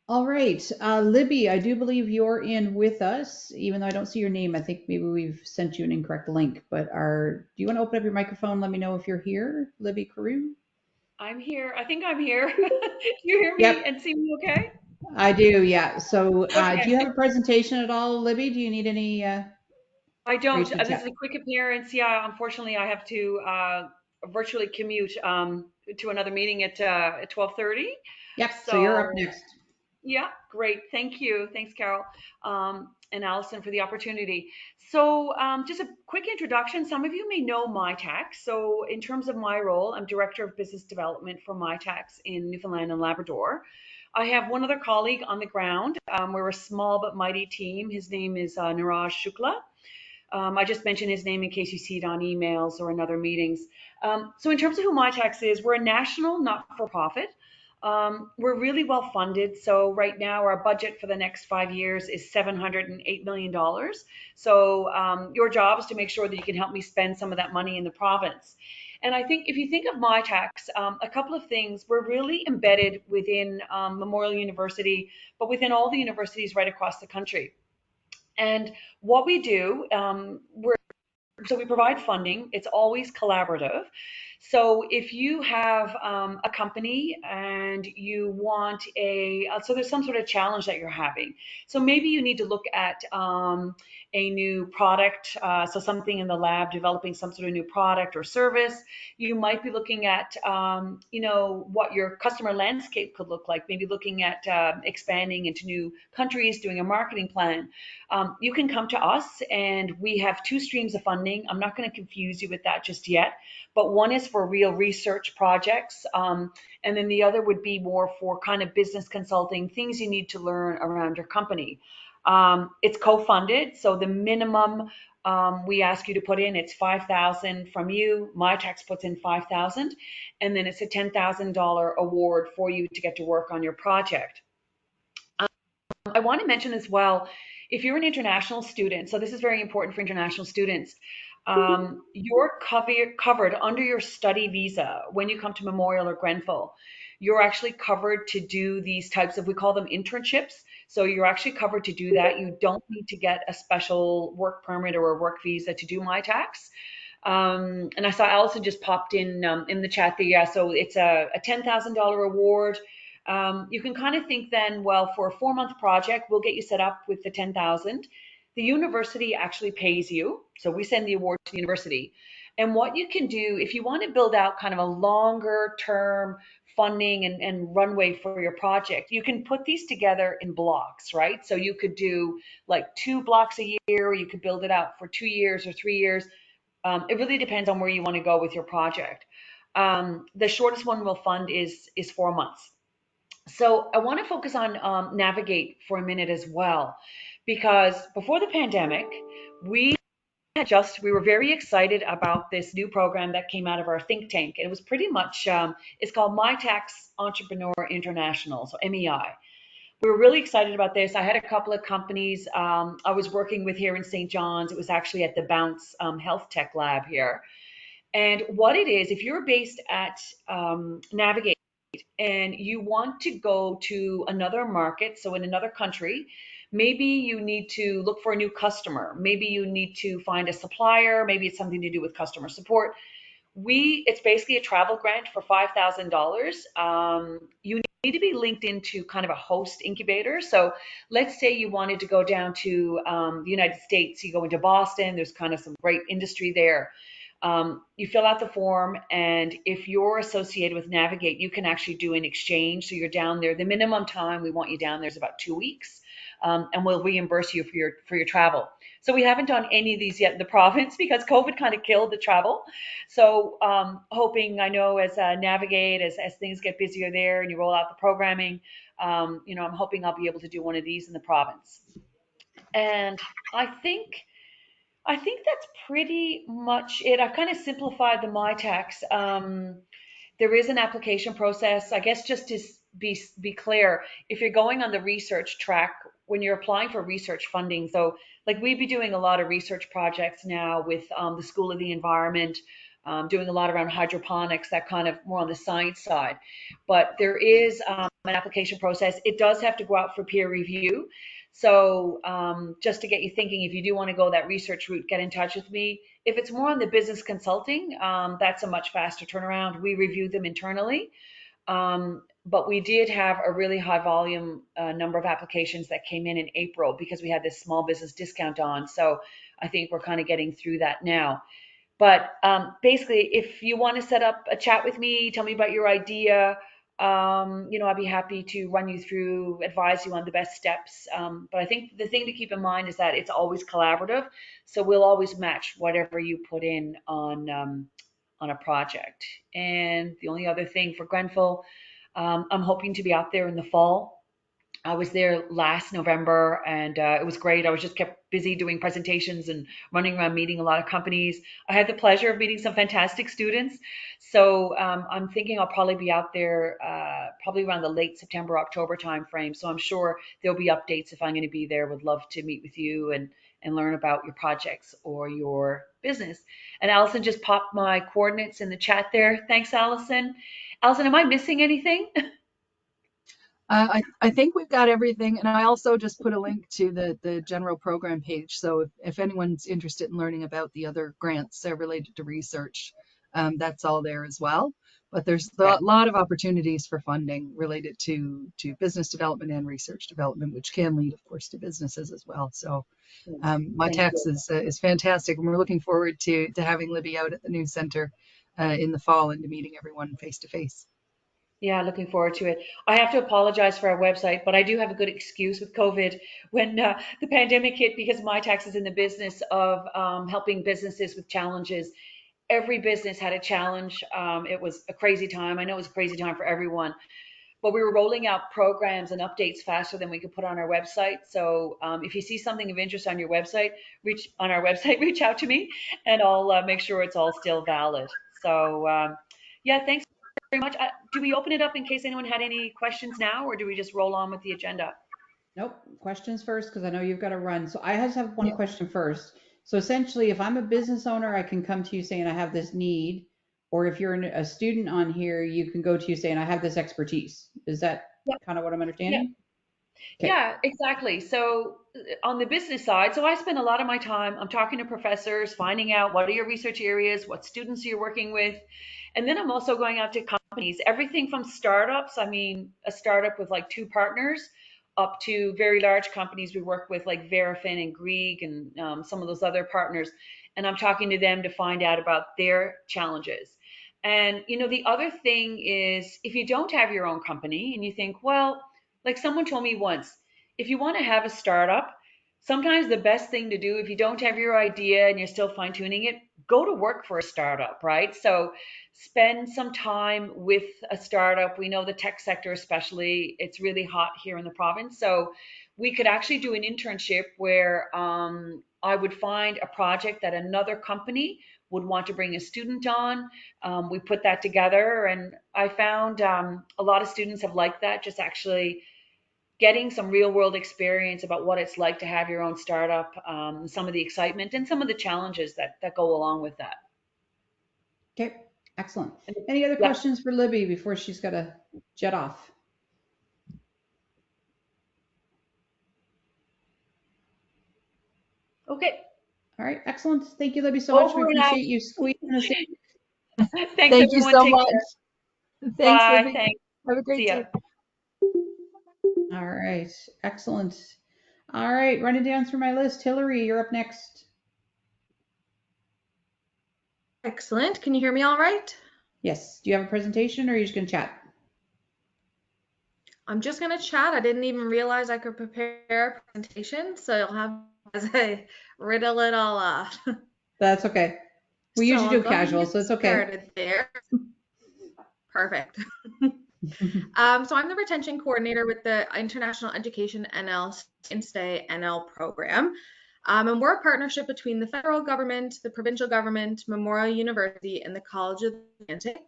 All right, Libby, I do believe you're in with us, even though I don't see your name. I think maybe we've sent you an incorrect link, but do you want to open up your microphone? Let me know if you're here, Libby Carew. I'm here. I think I'm here. Do you hear me Yep, and see me okay? I do. Yeah. So, do you have Okay. a presentation at all, Libby? Do you need any I for you don't. to This is chat? a quick appearance. Yeah, unfortunately, I have to virtually commute to another meeting at 12:30. Yep. So you're up So next. yeah, great. Thank you. Thanks, Carol, and Allison for the opportunity. So just a quick introduction. Some of you may know MyTax. So in terms of my role, I'm Director of Business Development for MyTax in Newfoundland and Labrador. I have one other colleague on the ground. We're a small but mighty team. His name is Niraj Shukla. I just mentioned his name in case you see it on emails or in other meetings. So in terms of who MyTax is, we're a national not-for-profit. We're really well funded. So right now our budget for the next 5 years is $708 million. So your job is to make sure that you can help me spend some of that money in the province. And I think if you think of MyTax, a couple of things, we're really embedded within Memorial University, but within all the universities right across the country. And what we do, so we provide funding. It's always collaborative. So if you have a company and you want so there's some sort of challenge that you're having. So maybe you need to look at a new product, so something in the lab, developing some sort of new product or service. You might be looking at, what your customer landscape could look like. Maybe looking at expanding into new countries, doing a marketing plan. You can come to us, and we have two streams of funding. I'm not going to confuse you with that just yet, but one is for real research projects, and then the other would be more for kind of business consulting, things you need to learn around your company. It's co-funded, so the minimum we ask you to put in, it's 5,000 from you. MyTax puts in 5,000, and then it's a $10,000 award for you to get to work on your project. I want to mention as well, if you're an international student, so this is very important for international students, you're covered under your study visa when you come to Memorial or Grenfell. You're actually covered to do these types of, we call them internships. So you're actually covered to do that. You don't need to get a special work permit or a work visa to do MyTax. And I saw Allison just popped in the chat there. Yeah, so it's a $10,000 award. You can kind of think then, well, for a 4-month project, we'll get you set up with the 10,000. The university actually pays you. So we send the award to the university. And what you can do, if you want to build out kind of a longer term funding and runway for your project, you can put these together in blocks, right? So you could do like 2 blocks a year, or you could build it out for 2 years or 3 years. It really depends on where you want to go with your project. The shortest one we'll fund is 4 months. So I want to focus on Navigate for a minute as well, because before the pandemic, we we were very excited about this new program that came out of our think tank. And it was pretty much, it's called MyTax Entrepreneur International, so MEI. we were really excited about this. I had a couple of companies I was working with here in St. John's. It was actually at the Bounce Health Tech Lab here. And what it is, if you're based at Navigate and you want to go to another market, so in another country, maybe you need to look for a new customer. Maybe you need to find a supplier. Maybe it's something to do with customer support. It's basically a travel grant for $5,000. You need to be linked into kind of a host incubator. So let's say you wanted to go down to the United States, you go into Boston, there's kind of some great industry there. You fill out the form, and if you're associated with Navigate, you can actually do an exchange. So you're down there. The minimum time we want you down there is about 2 weeks, and we'll reimburse you for your travel. So we haven't done any of these yet in the province because COVID kind of killed the travel. So hoping, I know as Navigate, as things get busier there and you roll out the programming, I'm hoping I'll be able to do one of these in the province. And I think I think that's pretty much it. I've kind of simplified the MyTax. There is an application process. I guess just to be clear, if you're going on the research track, when you're applying for research funding, so like we'd be doing a lot of research projects now with the School of the Environment, doing a lot around hydroponics, that kind of more on the science side. But there is an application process. It does have to go out for peer review. So just to get you thinking, if you do want to go that research route, get in touch with me. If it's more on the business consulting, that's a much faster turnaround. We review them internally. But we did have a really high volume number of applications that came in April because we had this small business discount on. So I think we're kind of getting through that now. But basically, if you want to set up a chat with me, tell me about your idea, I'd be happy to run you through, advise you on the best steps. But I think the thing to keep in mind is that it's always collaborative. So we'll always match whatever you put in on a project. And the only other thing for Grenfell, I'm hoping to be out there in the fall. I was there last November and it was great. I was just kept busy doing presentations and running around meeting a lot of companies. I had the pleasure of meeting some fantastic students. So I'm thinking I'll probably be out there probably around the late September, October timeframe. So I'm sure there'll be updates if I'm going to be there. Would love to meet with you and learn about your projects or your business. And Allison just popped my coordinates in the chat there. Thanks, Allison. Allison, am I missing anything? I think we've got everything, and I also just put a link to the general program page. So if anyone's interested in learning about the other grants related to research, that's all there as well. But there's a lot of opportunities for funding related to business development and research development, which can lead, of course, to businesses as well. So MyTax is fantastic, and we're looking forward to having Libby out at the new center in the fall and to meeting everyone face to face. Yeah, looking forward to it. I have to apologize for our website, but I do have a good excuse with COVID when the pandemic hit because MyTax is in the business of helping businesses with challenges. Every business had a challenge. It was a crazy time. I know it was a crazy time for everyone, but we were rolling out programs and updates faster than we could put on our website. So if you see something of interest on your website, reach out to me, and I'll make sure it's all still valid. So yeah, thanks very much. Do we open it up in case anyone had any questions now, or do we just roll on with the agenda? Nope. Questions first, because I know you've got to run. So I just have one question first. So essentially, if I'm a business owner, I can come to you saying I have this need, or if you're a student on here, you can go to you saying I have this expertise. Is that Yeah. kind of what I'm Yeah. understanding? Okay. Yeah, exactly. So on the business side, so I spend a lot of my time, I'm talking to professors, finding out what are your research areas, what students you're working with. And then I'm also going out to companies, everything from startups, I mean, a startup with like two partners, up to very large companies we work with like Verifin and Grieg and some of those other partners. And I'm talking to them to find out about their challenges. And the other thing is if you don't have your own company and you think, well, like someone told me once, if you want to have a startup, sometimes the best thing to do if you don't have your idea and you're still fine tuning it, go to work for a startup, right? So spend some time with a startup. We know the tech sector, especially, it's really hot here in the province. So we could actually do an internship where I would find a project that another company would want to bring a student on. We put that together, and I found a lot of students have liked that, just actually getting some real world experience about what it's like to have your own startup, some of the excitement and some of the challenges that go along with that. Okay, excellent. Any other Yeah. questions for Libby before she's got to jet off? Okay. All right, excellent. Thank you, Libby, so much. We Over and out. appreciate you squeezing us in. Thanks, Thank you everyone. so Take much. care. Thanks, Bye. Libby. Thanks. Have a See great ya. day. All right, excellent. All right, running down through my list. Hillary, you're up next. Excellent. Can you hear me all right? Yes. Do you have a presentation or are you just going to chat? I'm just going to chat. I didn't even realize I could prepare a presentation, so you'll have as I riddle it all off. That's okay. We So usually I'll do go ahead and casual, get so it's okay. started there. Perfect. So I'm the retention coordinator with the International Education NL Stay NL program. And we're a partnership between the federal government, the provincial government, Memorial University, and the College of the Atlantic.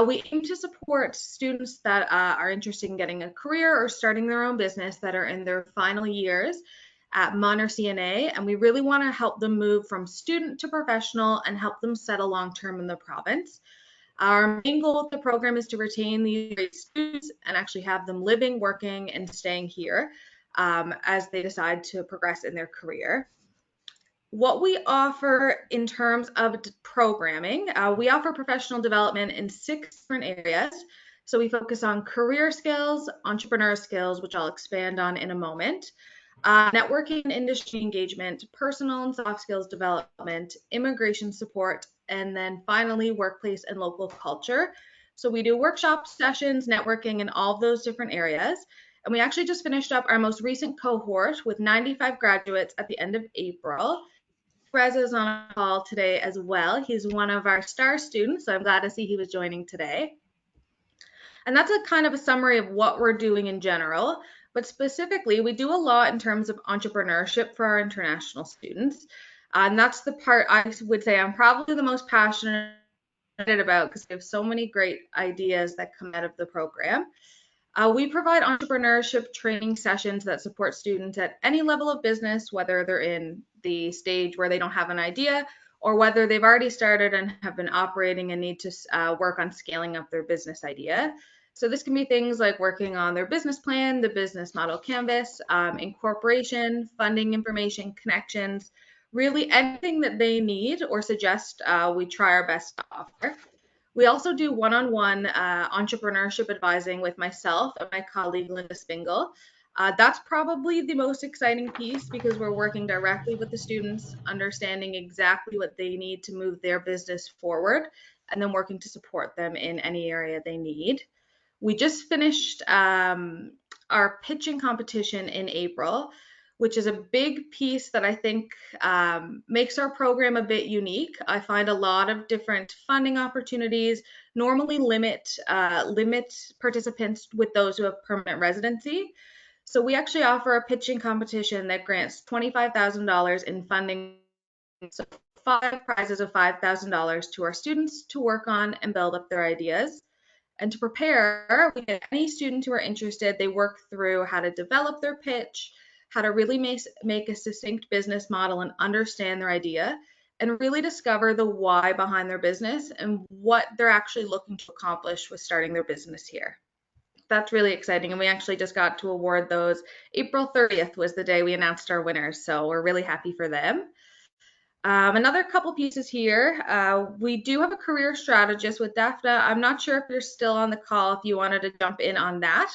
We aim to support students that are interested in getting a career or starting their own business that are in their final years at MUN or CNA, and we really want to help them move from student to professional and help them settle long-term in the province. Our main goal with the program is to retain these great students and actually have them living, working, and staying here as they decide to progress in their career. What we offer in terms of programming, we offer professional development in 6 different areas. So we focus on career skills, entrepreneur skills, which I'll expand on in a moment, networking and industry engagement, personal and soft skills development, immigration support, and then finally workplace and local culture. So we do workshop sessions, networking in all of those different areas. And we actually just finished up our most recent cohort with 95 graduates at the end of April. Reza is on a call today as well. He's one of our star students, so I'm glad to see he was joining today. And that's a kind of a summary of what we're doing in general. But specifically, we do a lot in terms of entrepreneurship for our international students. And that's the part I would say I'm probably the most passionate about because we have so many great ideas that come out of the program. We provide entrepreneurship training sessions that support students at any level of business, whether they're in the stage where they don't have an idea or whether they've already started and have been operating and need to work on scaling up their business idea. So this can be things like working on their business plan, the business model canvas, incorporation, funding information, connections, really anything that they need or suggest, we try our best to offer. We also do one-on-one entrepreneurship advising with myself and my colleague Linda Spingle. That's probably the most exciting piece because we're working directly with the students, understanding exactly what they need to move their business forward, and then working to support them in any area they need. We just finished our pitching competition in April, which is a big piece that I think makes our program a bit unique. I find a lot of different funding opportunities normally limit participants with those who have permanent residency. So we actually offer a pitching competition that grants $25,000 in funding, so 5 prizes of $5,000 to our students to work on and build up their ideas. And to prepare, we get any students who are interested, they work through how to develop their pitch, how to really make a succinct business model and understand their idea, and really discover the why behind their business and what they're actually looking to accomplish with starting their business here. That's really exciting. And we actually just got to award those. April 30th was the day we announced our winners. So we're really happy for them. Another couple pieces here. We do have a career strategist with Daphne. I'm not sure if you're still on the call, if you wanted to jump in on that.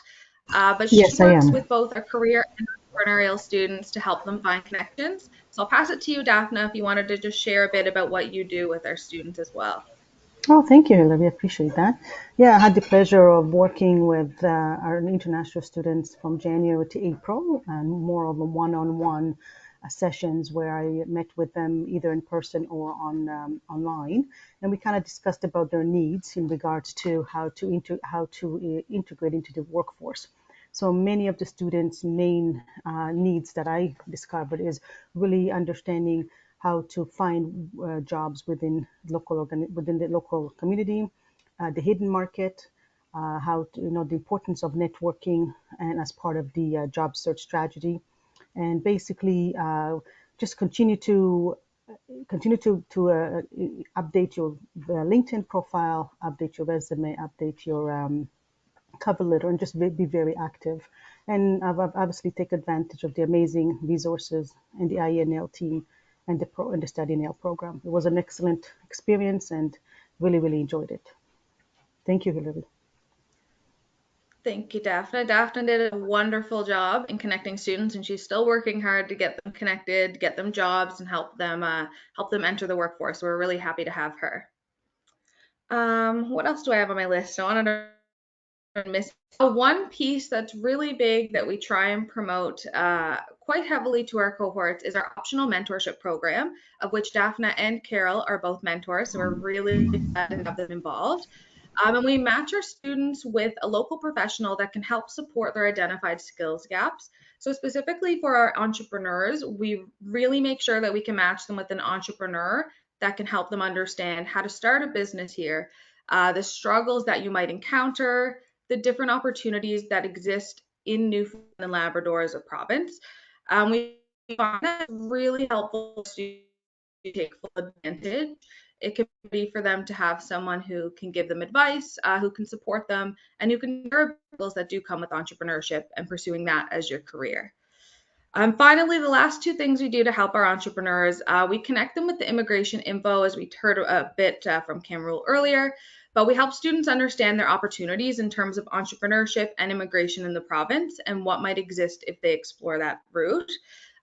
But she Yes, I works am. with both our career and entrepreneurial students to help them find connections. So I'll pass it to you, Daphne, if you wanted to just share a bit about what you do with our students as well. Oh, thank you, Hillary. I appreciate that. Yeah, I had the pleasure of working with our international students from January to April, and more of a one-on-one sessions where I met with them either in person or on online, and we kind of discussed about their needs in regards to how to integrate into the workforce. So many of the students' main needs that I discovered is really understanding how to find jobs within the local community, the hidden market, how to, the importance of networking and as part of the job search strategy, and basically just continue to update your LinkedIn profile, update your resume, update your cover letter, and just be very active. And I've obviously take advantage of the amazing resources and the IENL team and the Study NL program. It was an excellent experience and really, really enjoyed it. Thank you, Hillary. Thank you, Daphne. Daphne did a wonderful job in connecting students, and she's still working hard to get them connected, get them jobs, and help them enter the workforce. We're really happy to have her. What else do I have on my list? I wanted to miss one piece that's really big that we try and promote quite heavily to our cohorts is our optional mentorship program, of which Daphne and Carol are both mentors. So we're really glad to have them involved. And we match our students with a local professional that can help support their identified skills gaps. So specifically for our entrepreneurs, we really make sure that we can match them with an entrepreneur that can help them understand how to start a business here, the struggles that you might encounter, the different opportunities that exist in Newfoundland and Labrador as a province. We find that really helpful to take full advantage. It can be for them to have someone who can give them advice, who can support them, and who can share skills that do come with entrepreneurship and pursuing that as your career. Finally, the last two things we do to help our entrepreneurs, we connect them with the immigration info, as we heard a bit from Camrul earlier, but we help students understand their opportunities in terms of entrepreneurship and immigration in the province and what might exist if they explore that route.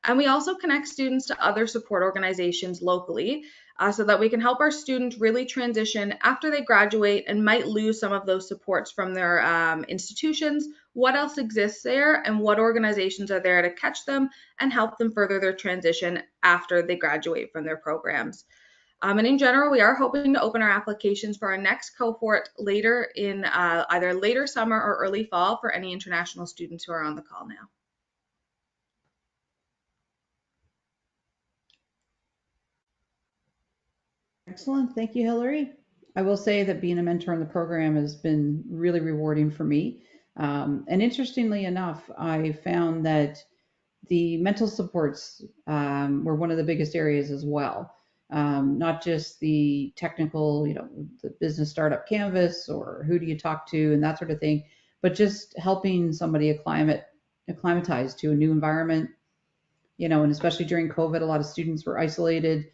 And we also connect students to other support organizations locally so that we can help our students really transition after they graduate and might lose some of those supports from their institutions. What else exists there and what organizations are there to catch them and help them further their transition after they graduate from their programs. And in general, we are hoping to open our applications for our next cohort later in either later summer or early fall for any international students who are on the call now. Excellent. Thank you, Hillary. I will say that being a mentor in the program has been really rewarding for me. And interestingly enough, I found that the mental supports were one of the biggest areas as well. Not just the technical, the business startup canvas or who do you talk to and that sort of thing, but just helping somebody acclimatize to a new environment, and especially during COVID, a lot of students were isolated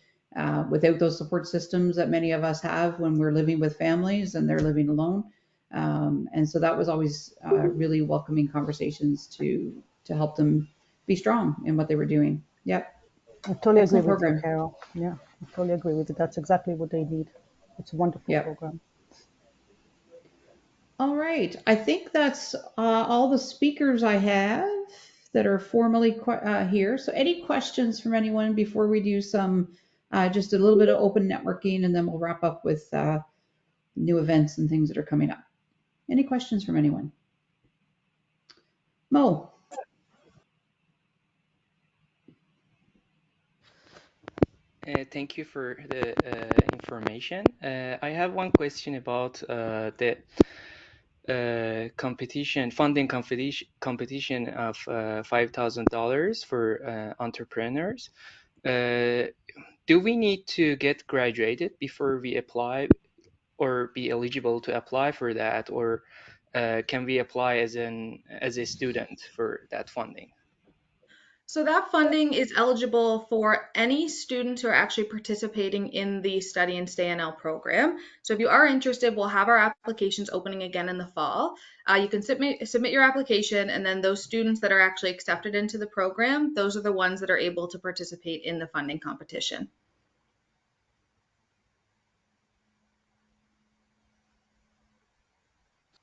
without those support systems that many of us have when we're living with families and they're living alone. And so that was always really welcoming conversations to help them be strong in what they were doing. Yep. I totally Excellent agree with you, program. Carol. Yeah, I totally agree with you. That's exactly what they need. It's a wonderful Yep. program. All right. I think that's all the speakers I have that are formally here. So any questions from anyone before we do some just a little bit of open networking, and then we'll wrap up with new events and things that are coming up. Any questions from anyone? Mo. Thank you for the information. I have one question about the funding competition of $5,000 for entrepreneurs. Do we need to get graduated before we apply or be eligible to apply for that, or can we apply as a student for that funding? So that funding is eligible for any students who are actually participating in the Study and Stay NL program. So if you are interested, we'll have our applications opening again in the fall. You can submit your application, and then those students that are actually accepted into the program, those are the ones that are able to participate in the funding competition.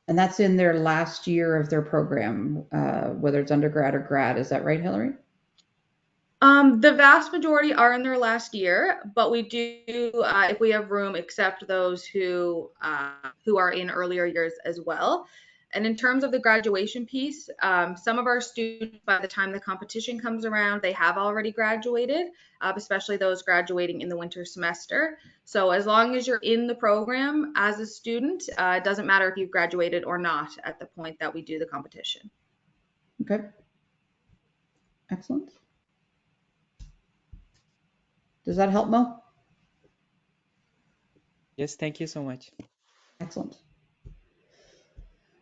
And that's in their last year of their program, whether it's undergrad or grad. Is that right, Hillary? The vast majority are in their last year, but we do, if we have room, accept those who are in earlier years as well. And in terms of the graduation piece, some of our students, by the time the competition comes around, they have already graduated, especially those graduating in the winter semester. So as long as you're in the program as a student, it doesn't matter if you've graduated or not at the point that we do the competition. Okay. Excellent. Does that help, Mo? Yes, thank you so much. Excellent.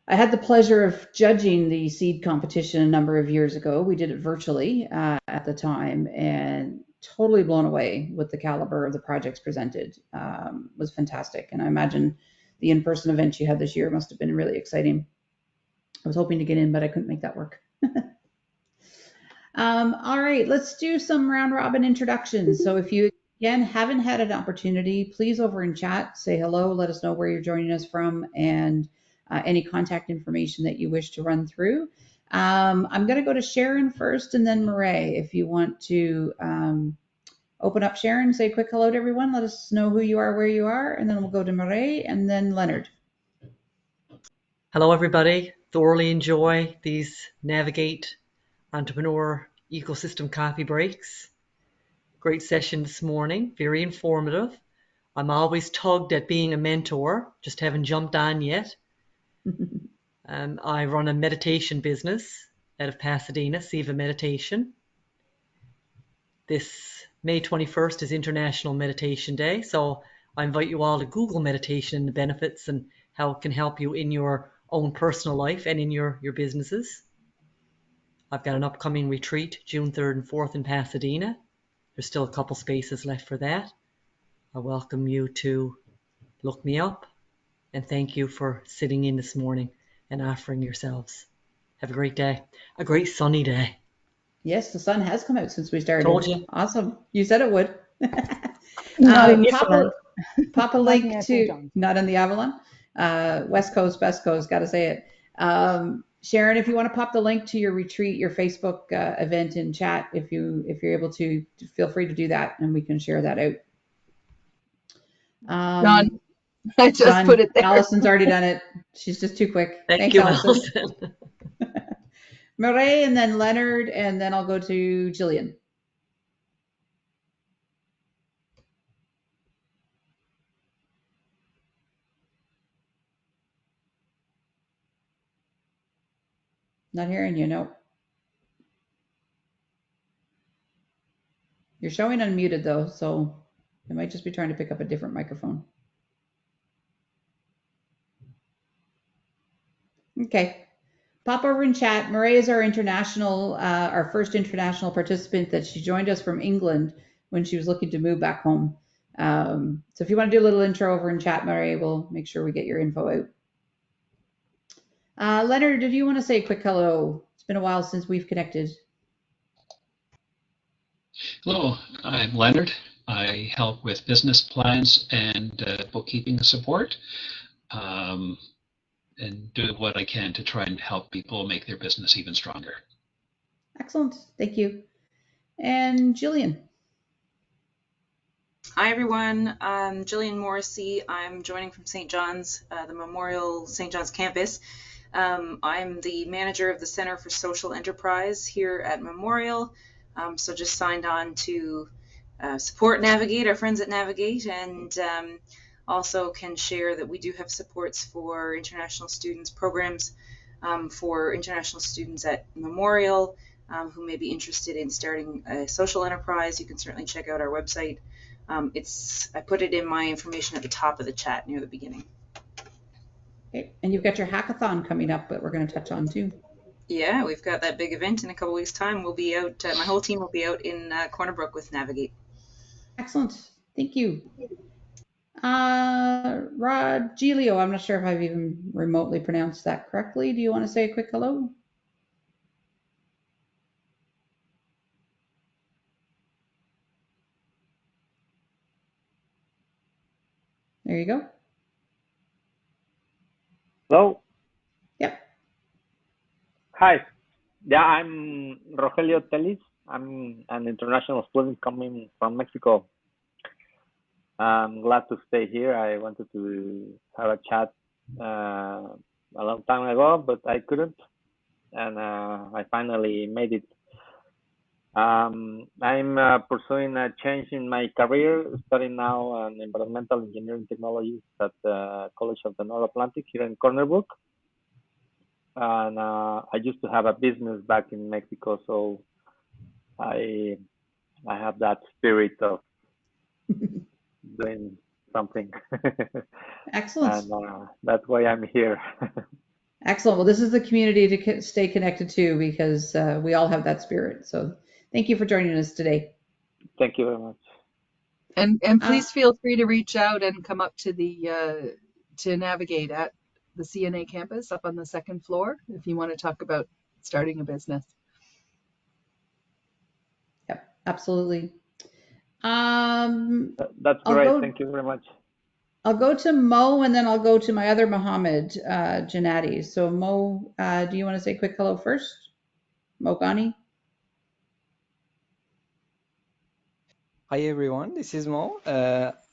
I had the pleasure of judging the seed competition a number of years ago. We did it virtually at the time, and totally blown away with the caliber of the projects presented. It was fantastic, and I imagine the in-person event you had this year must have been really exciting. I was hoping to get in, but I couldn't make that work. All right, let's do some round robin introductions. So if you, again, haven't had an opportunity, please over in chat, say hello, let us know where you're joining us from, and any contact information that you wish to run through. I'm going to go to Sharon first and then Murray. If you want to open up, Sharon, say a quick hello to everyone, let us know who you are, where you are, and then we'll go to Murray and then Leonard. Hello, everybody. Thoroughly enjoy these Navigate Entrepreneur Ecosystem Coffee Breaks. Great session this morning, very informative. I'm always tugged at being a mentor, just haven't jumped on yet. I run a meditation business out of Pasadena, Siva Meditation. This May 21st is International Meditation Day, so I invite you all to Google meditation and the benefits and how it can help you in your own personal life and in your businesses. I've got an upcoming retreat, June 3rd and 4th in Pasadena. There's still a couple spaces left for that. I welcome you to look me up, and thank you for sitting in this morning and offering yourselves. Have a great day, a great sunny day. Yes, the sun has come out since we started. Told you. Awesome. You said it would. Not in Newfoundland. Pop a Not link near to, St. John's. not in the Avalon. West Coast, Best Coast, got to say it. Sharon, if you want to pop the link to your retreat, your Facebook event in chat, if you're able to, feel free to do that, and we can share that out. Done. I just Done. put it there. Allison's already done it. She's just too quick. Thank Thanks, you, Allison. Allison. Murray, and then Leonard, and then I'll go to Jillian. Not hearing you, no. You're showing unmuted though, so I might just be trying to pick up a different microphone. Okay. Pop over in chat. Murray is our our first international participant that she joined us from England when she was looking to move back home. So if you want to do a little intro over in chat, Murray, we'll make sure we get your info out. Leonard, did you want to say a quick hello? It's been a while since we've connected. Hello, I'm Leonard. I help with business plans and bookkeeping support, and do what I can to try and help people make their business even stronger. Excellent. Thank you. And Jillian. Hi, everyone. I'm Jillian Morrissey. I'm joining from St. John's, the Memorial St. John's campus. I'm the manager of the Center for Social Enterprise here at Memorial. So just signed on to support Navigate, our friends at Navigate, and also can share that we do have supports for international students, programs for international students at Memorial who may be interested in starting a social enterprise. You can certainly check out our website. I put it in my information at the top of the chat near the beginning. Okay. And you've got your hackathon coming up that we're going to touch on too. Yeah, we've got that big event in a couple weeks' time. We'll be out, my whole team will be out in Corner Brook with Navigate. Excellent. Thank you. Rogelio, I'm not sure if I've even remotely pronounced that correctly. Do you want to say a quick hello? There you go. Hello. Yep. Hi. Yeah, I'm Rogelio Telis. I'm an international student coming from Mexico. I'm glad to stay here. I wanted to have a chat a long time ago, but I couldn't, and I finally made it. I'm pursuing a change in my career, studying now environmental engineering technologies at the College of the North Atlantic here in Corner Brook. And I used to have a business back in Mexico, so I I have that spirit of doing something, Excellent. and that's why I'm here. Excellent. Well, this is the community to stay connected to because we all have that spirit. So thank you for joining us today. Thank you very much. And Uh, please feel free to reach out and come up to the to navigate at the CNA campus up on the second floor if you want to talk about starting a business. yep, absolutely. That's I'll great. go. Thank you very much. I'll go to Mo and then I'll go to my other Mohammed, Janati. So Mo, do you want to say a quick hello first? Mo Ghani? Hi everyone, this is Mo.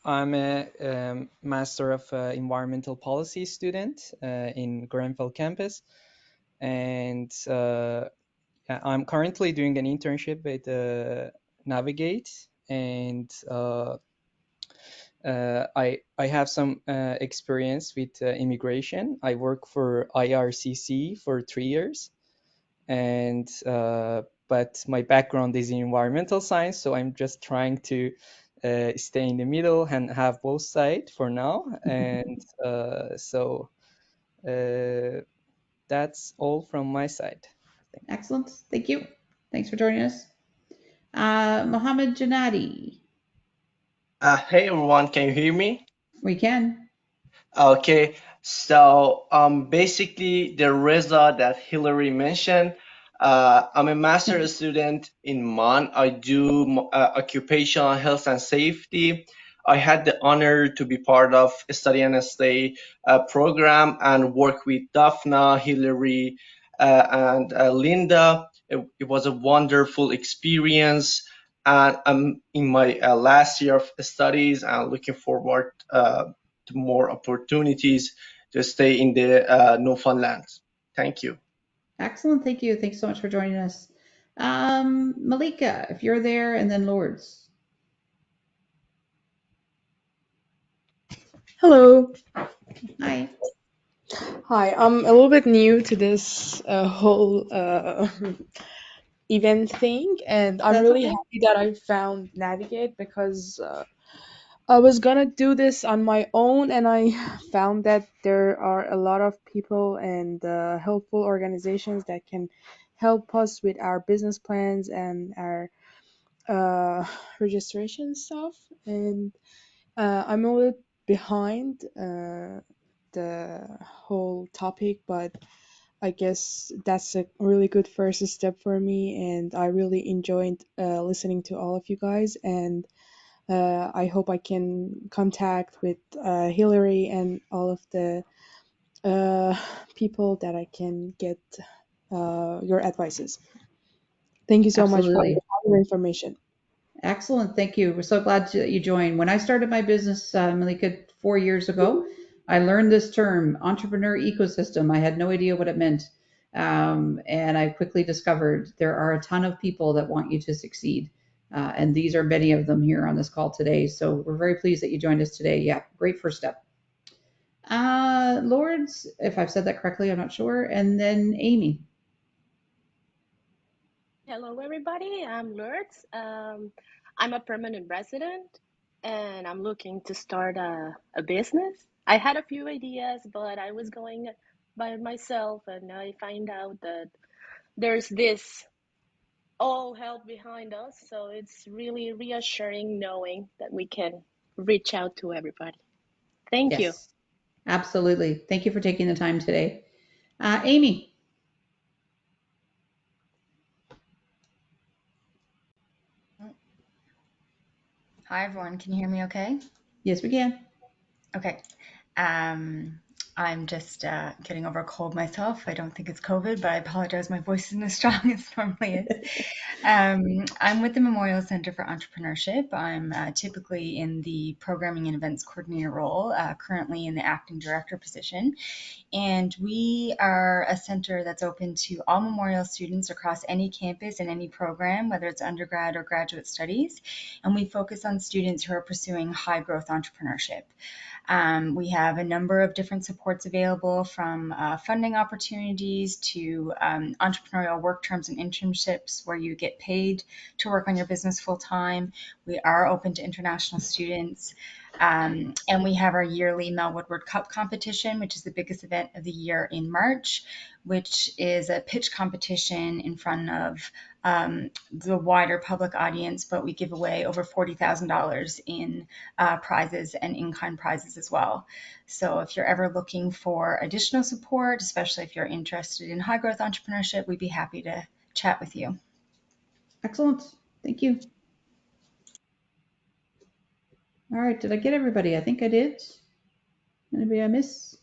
I'm a Master of Environmental Policy student in Grenfell campus, and I'm currently doing an internship with Navigate, and I have some experience with immigration. I work for IRCC for 3 years, and but my background is in environmental science, so I'm just trying to stay in the middle and have both sides for now. And so that's all from my side. Excellent. Thank you. Thanks for joining us. Mohammed Janati. Hey everyone, can you hear me? We can. Okay, so basically the Reza that Hillary mentioned, I'm a master's student in MON. I do occupational health and safety. I had the honor to be part of a study and stay program and work with Daphna, Hillary, and Linda. It was a wonderful experience, and I'm in my last year of studies and looking forward to more opportunities to stay in the Newfoundland. Thank you. Excellent. Thank you. Thanks so much for joining us. Malika, if you're there, and then Lords. Hello. Hi. Hi, I'm a little bit new to this whole event thing, and I'm That's really okay. happy that I found Navigate because I was gonna do this on my own, and I found that there are a lot of people and helpful organizations that can help us with our business plans and our registration stuff. And I'm a little behind the whole topic, but I guess that's a really good first step for me, and I really enjoyed listening to all of you guys. And I hope I can contact with Hillary and all of the uh, people that I can get your advices. Thank you so much for Absolutely. all your information. Excellent. Thank you. We're so glad that you joined. When I started my business, Malika, 4 years ago, I learned this term, entrepreneur ecosystem. I had no idea what it meant. And I quickly discovered there are a ton of people that want you to succeed. And these are many of them here on this call today. So we're very pleased that you joined us today. Yeah, great first step. Lords, if I've said that correctly, I'm not sure. And then Amy. Hello, everybody. I'm Lourdes. I'm a permanent resident and I'm looking to start a business. I had a few ideas, but I was going by myself and I find out that there's this all help behind us. So it's really reassuring knowing that we can reach out to everybody. Thank you. Yes, absolutely. Thank you for taking the time today. Amy. Hi everyone, can you hear me okay? Yes, we can. Okay. I'm just getting over a cold myself. I don't think it's COVID, but I apologize. My voice isn't as strong as it normally is. I'm with the Memorial Center for Entrepreneurship. I'm typically in the programming and events coordinator role, currently in the acting director position. And we are a center that's open to all Memorial students across any campus and any program, whether it's undergrad or graduate studies. And we focus on students who are pursuing high growth entrepreneurship. We have a number of different supports available, from funding opportunities to entrepreneurial work terms and internships where you get paid to work on your business full time. We are open to international students. And we have our yearly Mel Woodward Cup competition, which is the biggest event of the year in March, which is a pitch competition in front of the wider public audience, but we give away over $40,000 in prizes and in-kind prizes as well. So if you're ever looking for additional support, especially if you're interested in high growth entrepreneurship, we'd be happy to chat with you. Excellent. Thank you. All right, did I get everybody? I think I did. Anybody I miss?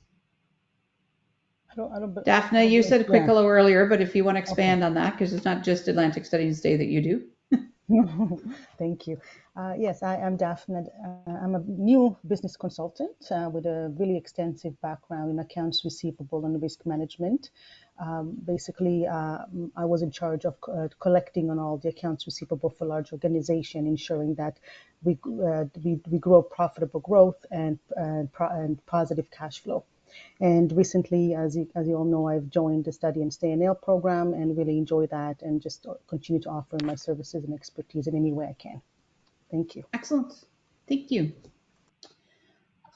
Daphne, you said a quick hello earlier, but if you want to expand on that, because it's not just Atlantic Studies Day that you do. Thank you. Yes, I am Daphne. I'm a new business consultant with a really extensive background in accounts receivable and risk management. Basically, I was in charge of collecting on all the accounts receivable for large organization, ensuring that we grow profitable growth and positive cash flow. And recently, as you all know, I've joined the Study and Stay NL program and really enjoy that, and just continue to offer my services and expertise in any way I can. Thank you. Excellent. Thank you.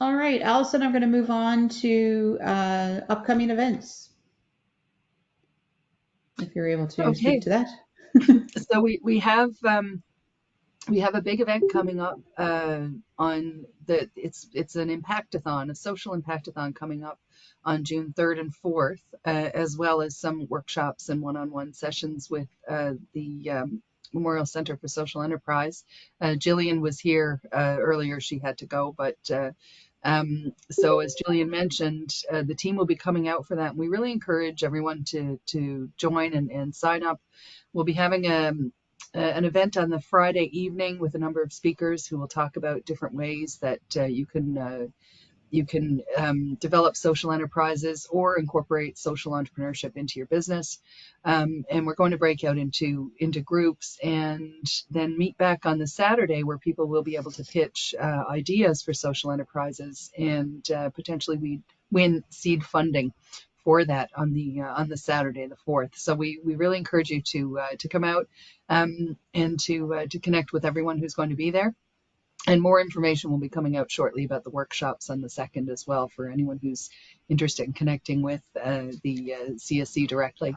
All right, Allison, I'm going to move on to upcoming events. If you're able to speak to that. So we have a big event coming up on it's an impactathon, a social impactathon coming up on June 3rd and 4th, as well as some workshops and one-on-one sessions with the Memorial Center for Social Enterprise. Jillian was here earlier. She had to go, but so as Jillian mentioned, the team will be coming out for that. And we really encourage everyone to join and sign up. We'll be having an event on the Friday evening with a number of speakers who will talk about different ways that you can develop social enterprises or incorporate social entrepreneurship into your business. And we're going to break out into groups and then meet back on the Saturday, where people will be able to pitch ideas for social enterprises, and potentially we win seed funding for that on the Saturday, the 4th. So we really encourage you to come out and to connect with everyone who's going to be there. And more information will be coming out shortly about the workshops on the 2nd as well, for anyone who's interested in connecting with the CSC directly.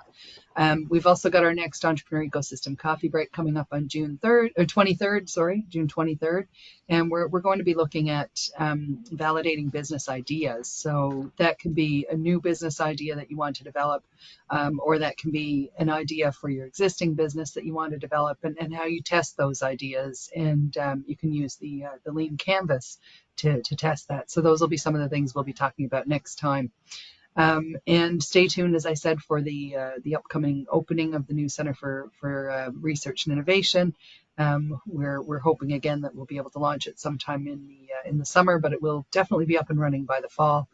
We've also got our next Entrepreneur Ecosystem Coffee Break coming up on June 23rd. And we're going to be looking at validating business ideas. So that can be a new business idea that you want to develop, or that can be an idea for your existing business that you want to develop, and how you test those ideas. And you can use the Lean Canvas to test that. So those will be some of the things we'll be talking about next time. And stay tuned, as I said, for the upcoming opening of the new Center for Research and Innovation. We're hoping again that we'll be able to launch it sometime in the summer, but it will definitely be up and running by the fall.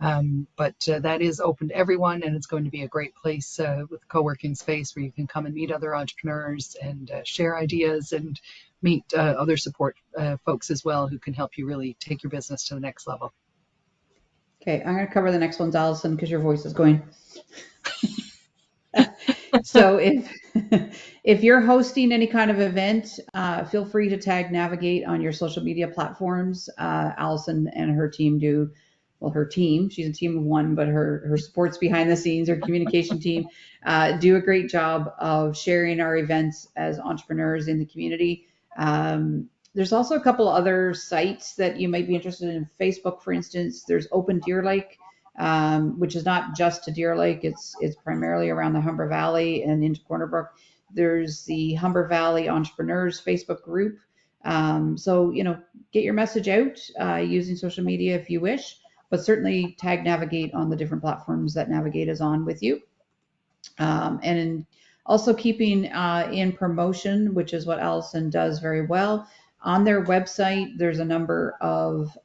But that is open to everyone, and it's going to be a great place with a co-working space where you can come and meet other entrepreneurs and share ideas, and meet other support folks as well who can help you really take your business to the next level. Okay, I'm going to cover the next ones, Allison, because your voice is going. So if you're hosting any kind of event, feel free to tag Navigate on your social media platforms. Allison and her team do, well, her team, she's a team of one, but her supports behind the scenes, her communication team, do a great job of sharing our events as entrepreneurs in the community. There's also a couple other sites that you might be interested in. Facebook, for instance, there's Open Deer Lake, which is not just to Deer Lake. It's primarily around the Humber Valley and into Corner Brook. There's the Humber Valley Entrepreneurs Facebook group. So, get your message out using social media if you wish. but certainly tag Navigate on the different platforms that Navigate is on with you. And also keeping in promotion, which is what Allison does very well. On their website, there's a number of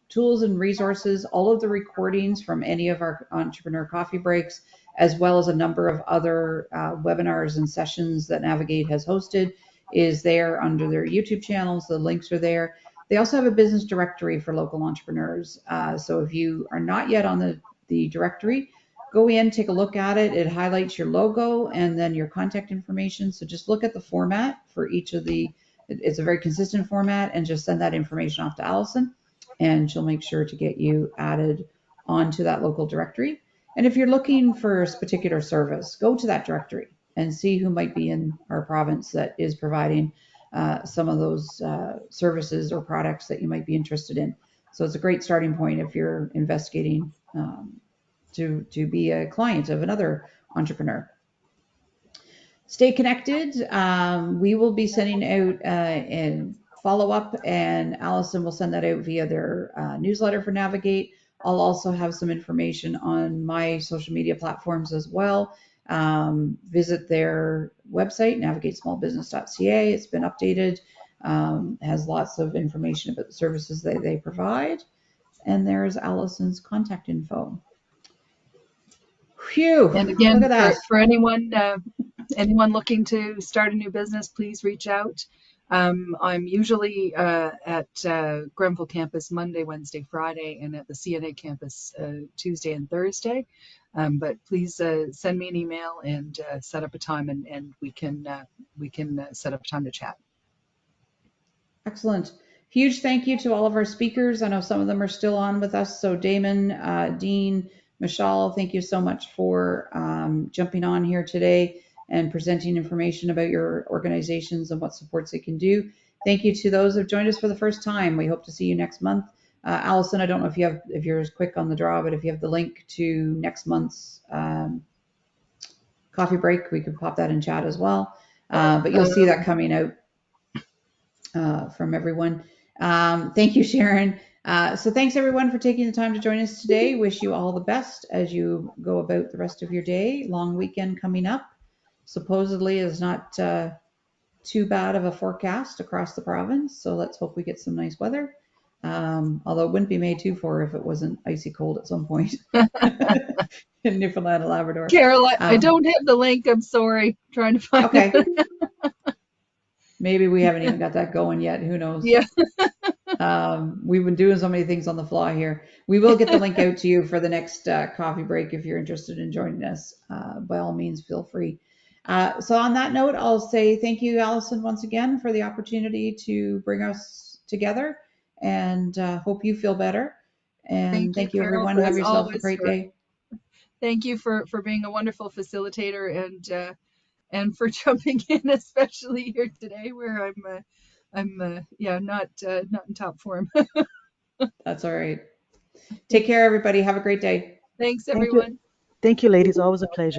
tools and resources, all of the recordings from any of our entrepreneur coffee breaks, as well as a number of other webinars and sessions that Navigate has hosted, is there under their YouTube channels. The links are there. They also have a business directory for local entrepreneurs. So if you are not yet on the directory, go in, take a look at it. It highlights your logo and then your contact information. So just look at the format for each of it's a very consistent format, and just send that information off to Allison and she'll make sure to get you added onto that local directory. And if you're looking for a particular service, go to that directory and see who might be in our province that is providing some of those services or products that you might be interested in. So it's a great starting point if you're investigating to be a client of another entrepreneur. Stay connected. We will be sending out a follow-up, and Allison will send that out via their newsletter for Navigate. I'll also have some information on my social media platforms as well. Visit their website, navigatesmallbusiness.ca. It's been updated, has lots of information about the services that they provide. And there's Allison's contact info. Phew, And again, look at that. for anyone looking to start a new business, please reach out. I'm usually at Grenville campus Monday, Wednesday, Friday, and at the CNA campus Tuesday and Thursday. But please send me an email and set up a time, and we can set up a time to chat. Excellent. Huge thank you to all of our speakers. I know some of them are still on with us. So Damon, Dean, Michelle, thank you so much for jumping on here today and presenting information about your organizations and what supports they can do. Thank you to those who have joined us for the first time. We hope to see you next month. Allison, I don't know if you're as quick on the draw, but if you have the link to next month's coffee break, we could pop that in chat as well. But you'll see that coming out from everyone. Thank you, Sharon. So thanks everyone for taking the time to join us today. Wish you all the best as you go about the rest of your day. Long weekend coming up. Supposedly is not too bad of a forecast across the province. So let's hope we get some nice weather. Although it wouldn't be May 2-4 if it wasn't icy cold at some point in Newfoundland and Labrador. Carol, I don't have the link. I'm sorry. I'm trying to find it. Maybe we haven't even got that going yet. Who knows? Yeah. We've been doing so many things on the fly here. We will get the link out to you for the next coffee break if you're interested in joining us. By all means, feel free. So on that note, I'll say thank you, Allison, once again for the opportunity to bring us together, and hope you feel better. And thank you, Carol, everyone. Have yourself a great day. Thank you for being a wonderful facilitator and for jumping in, especially here today where I'm not in top form. That's all right. Take care, everybody. Have a great day. Thanks, Thank you. everyone. Thank you, ladies. Always a pleasure.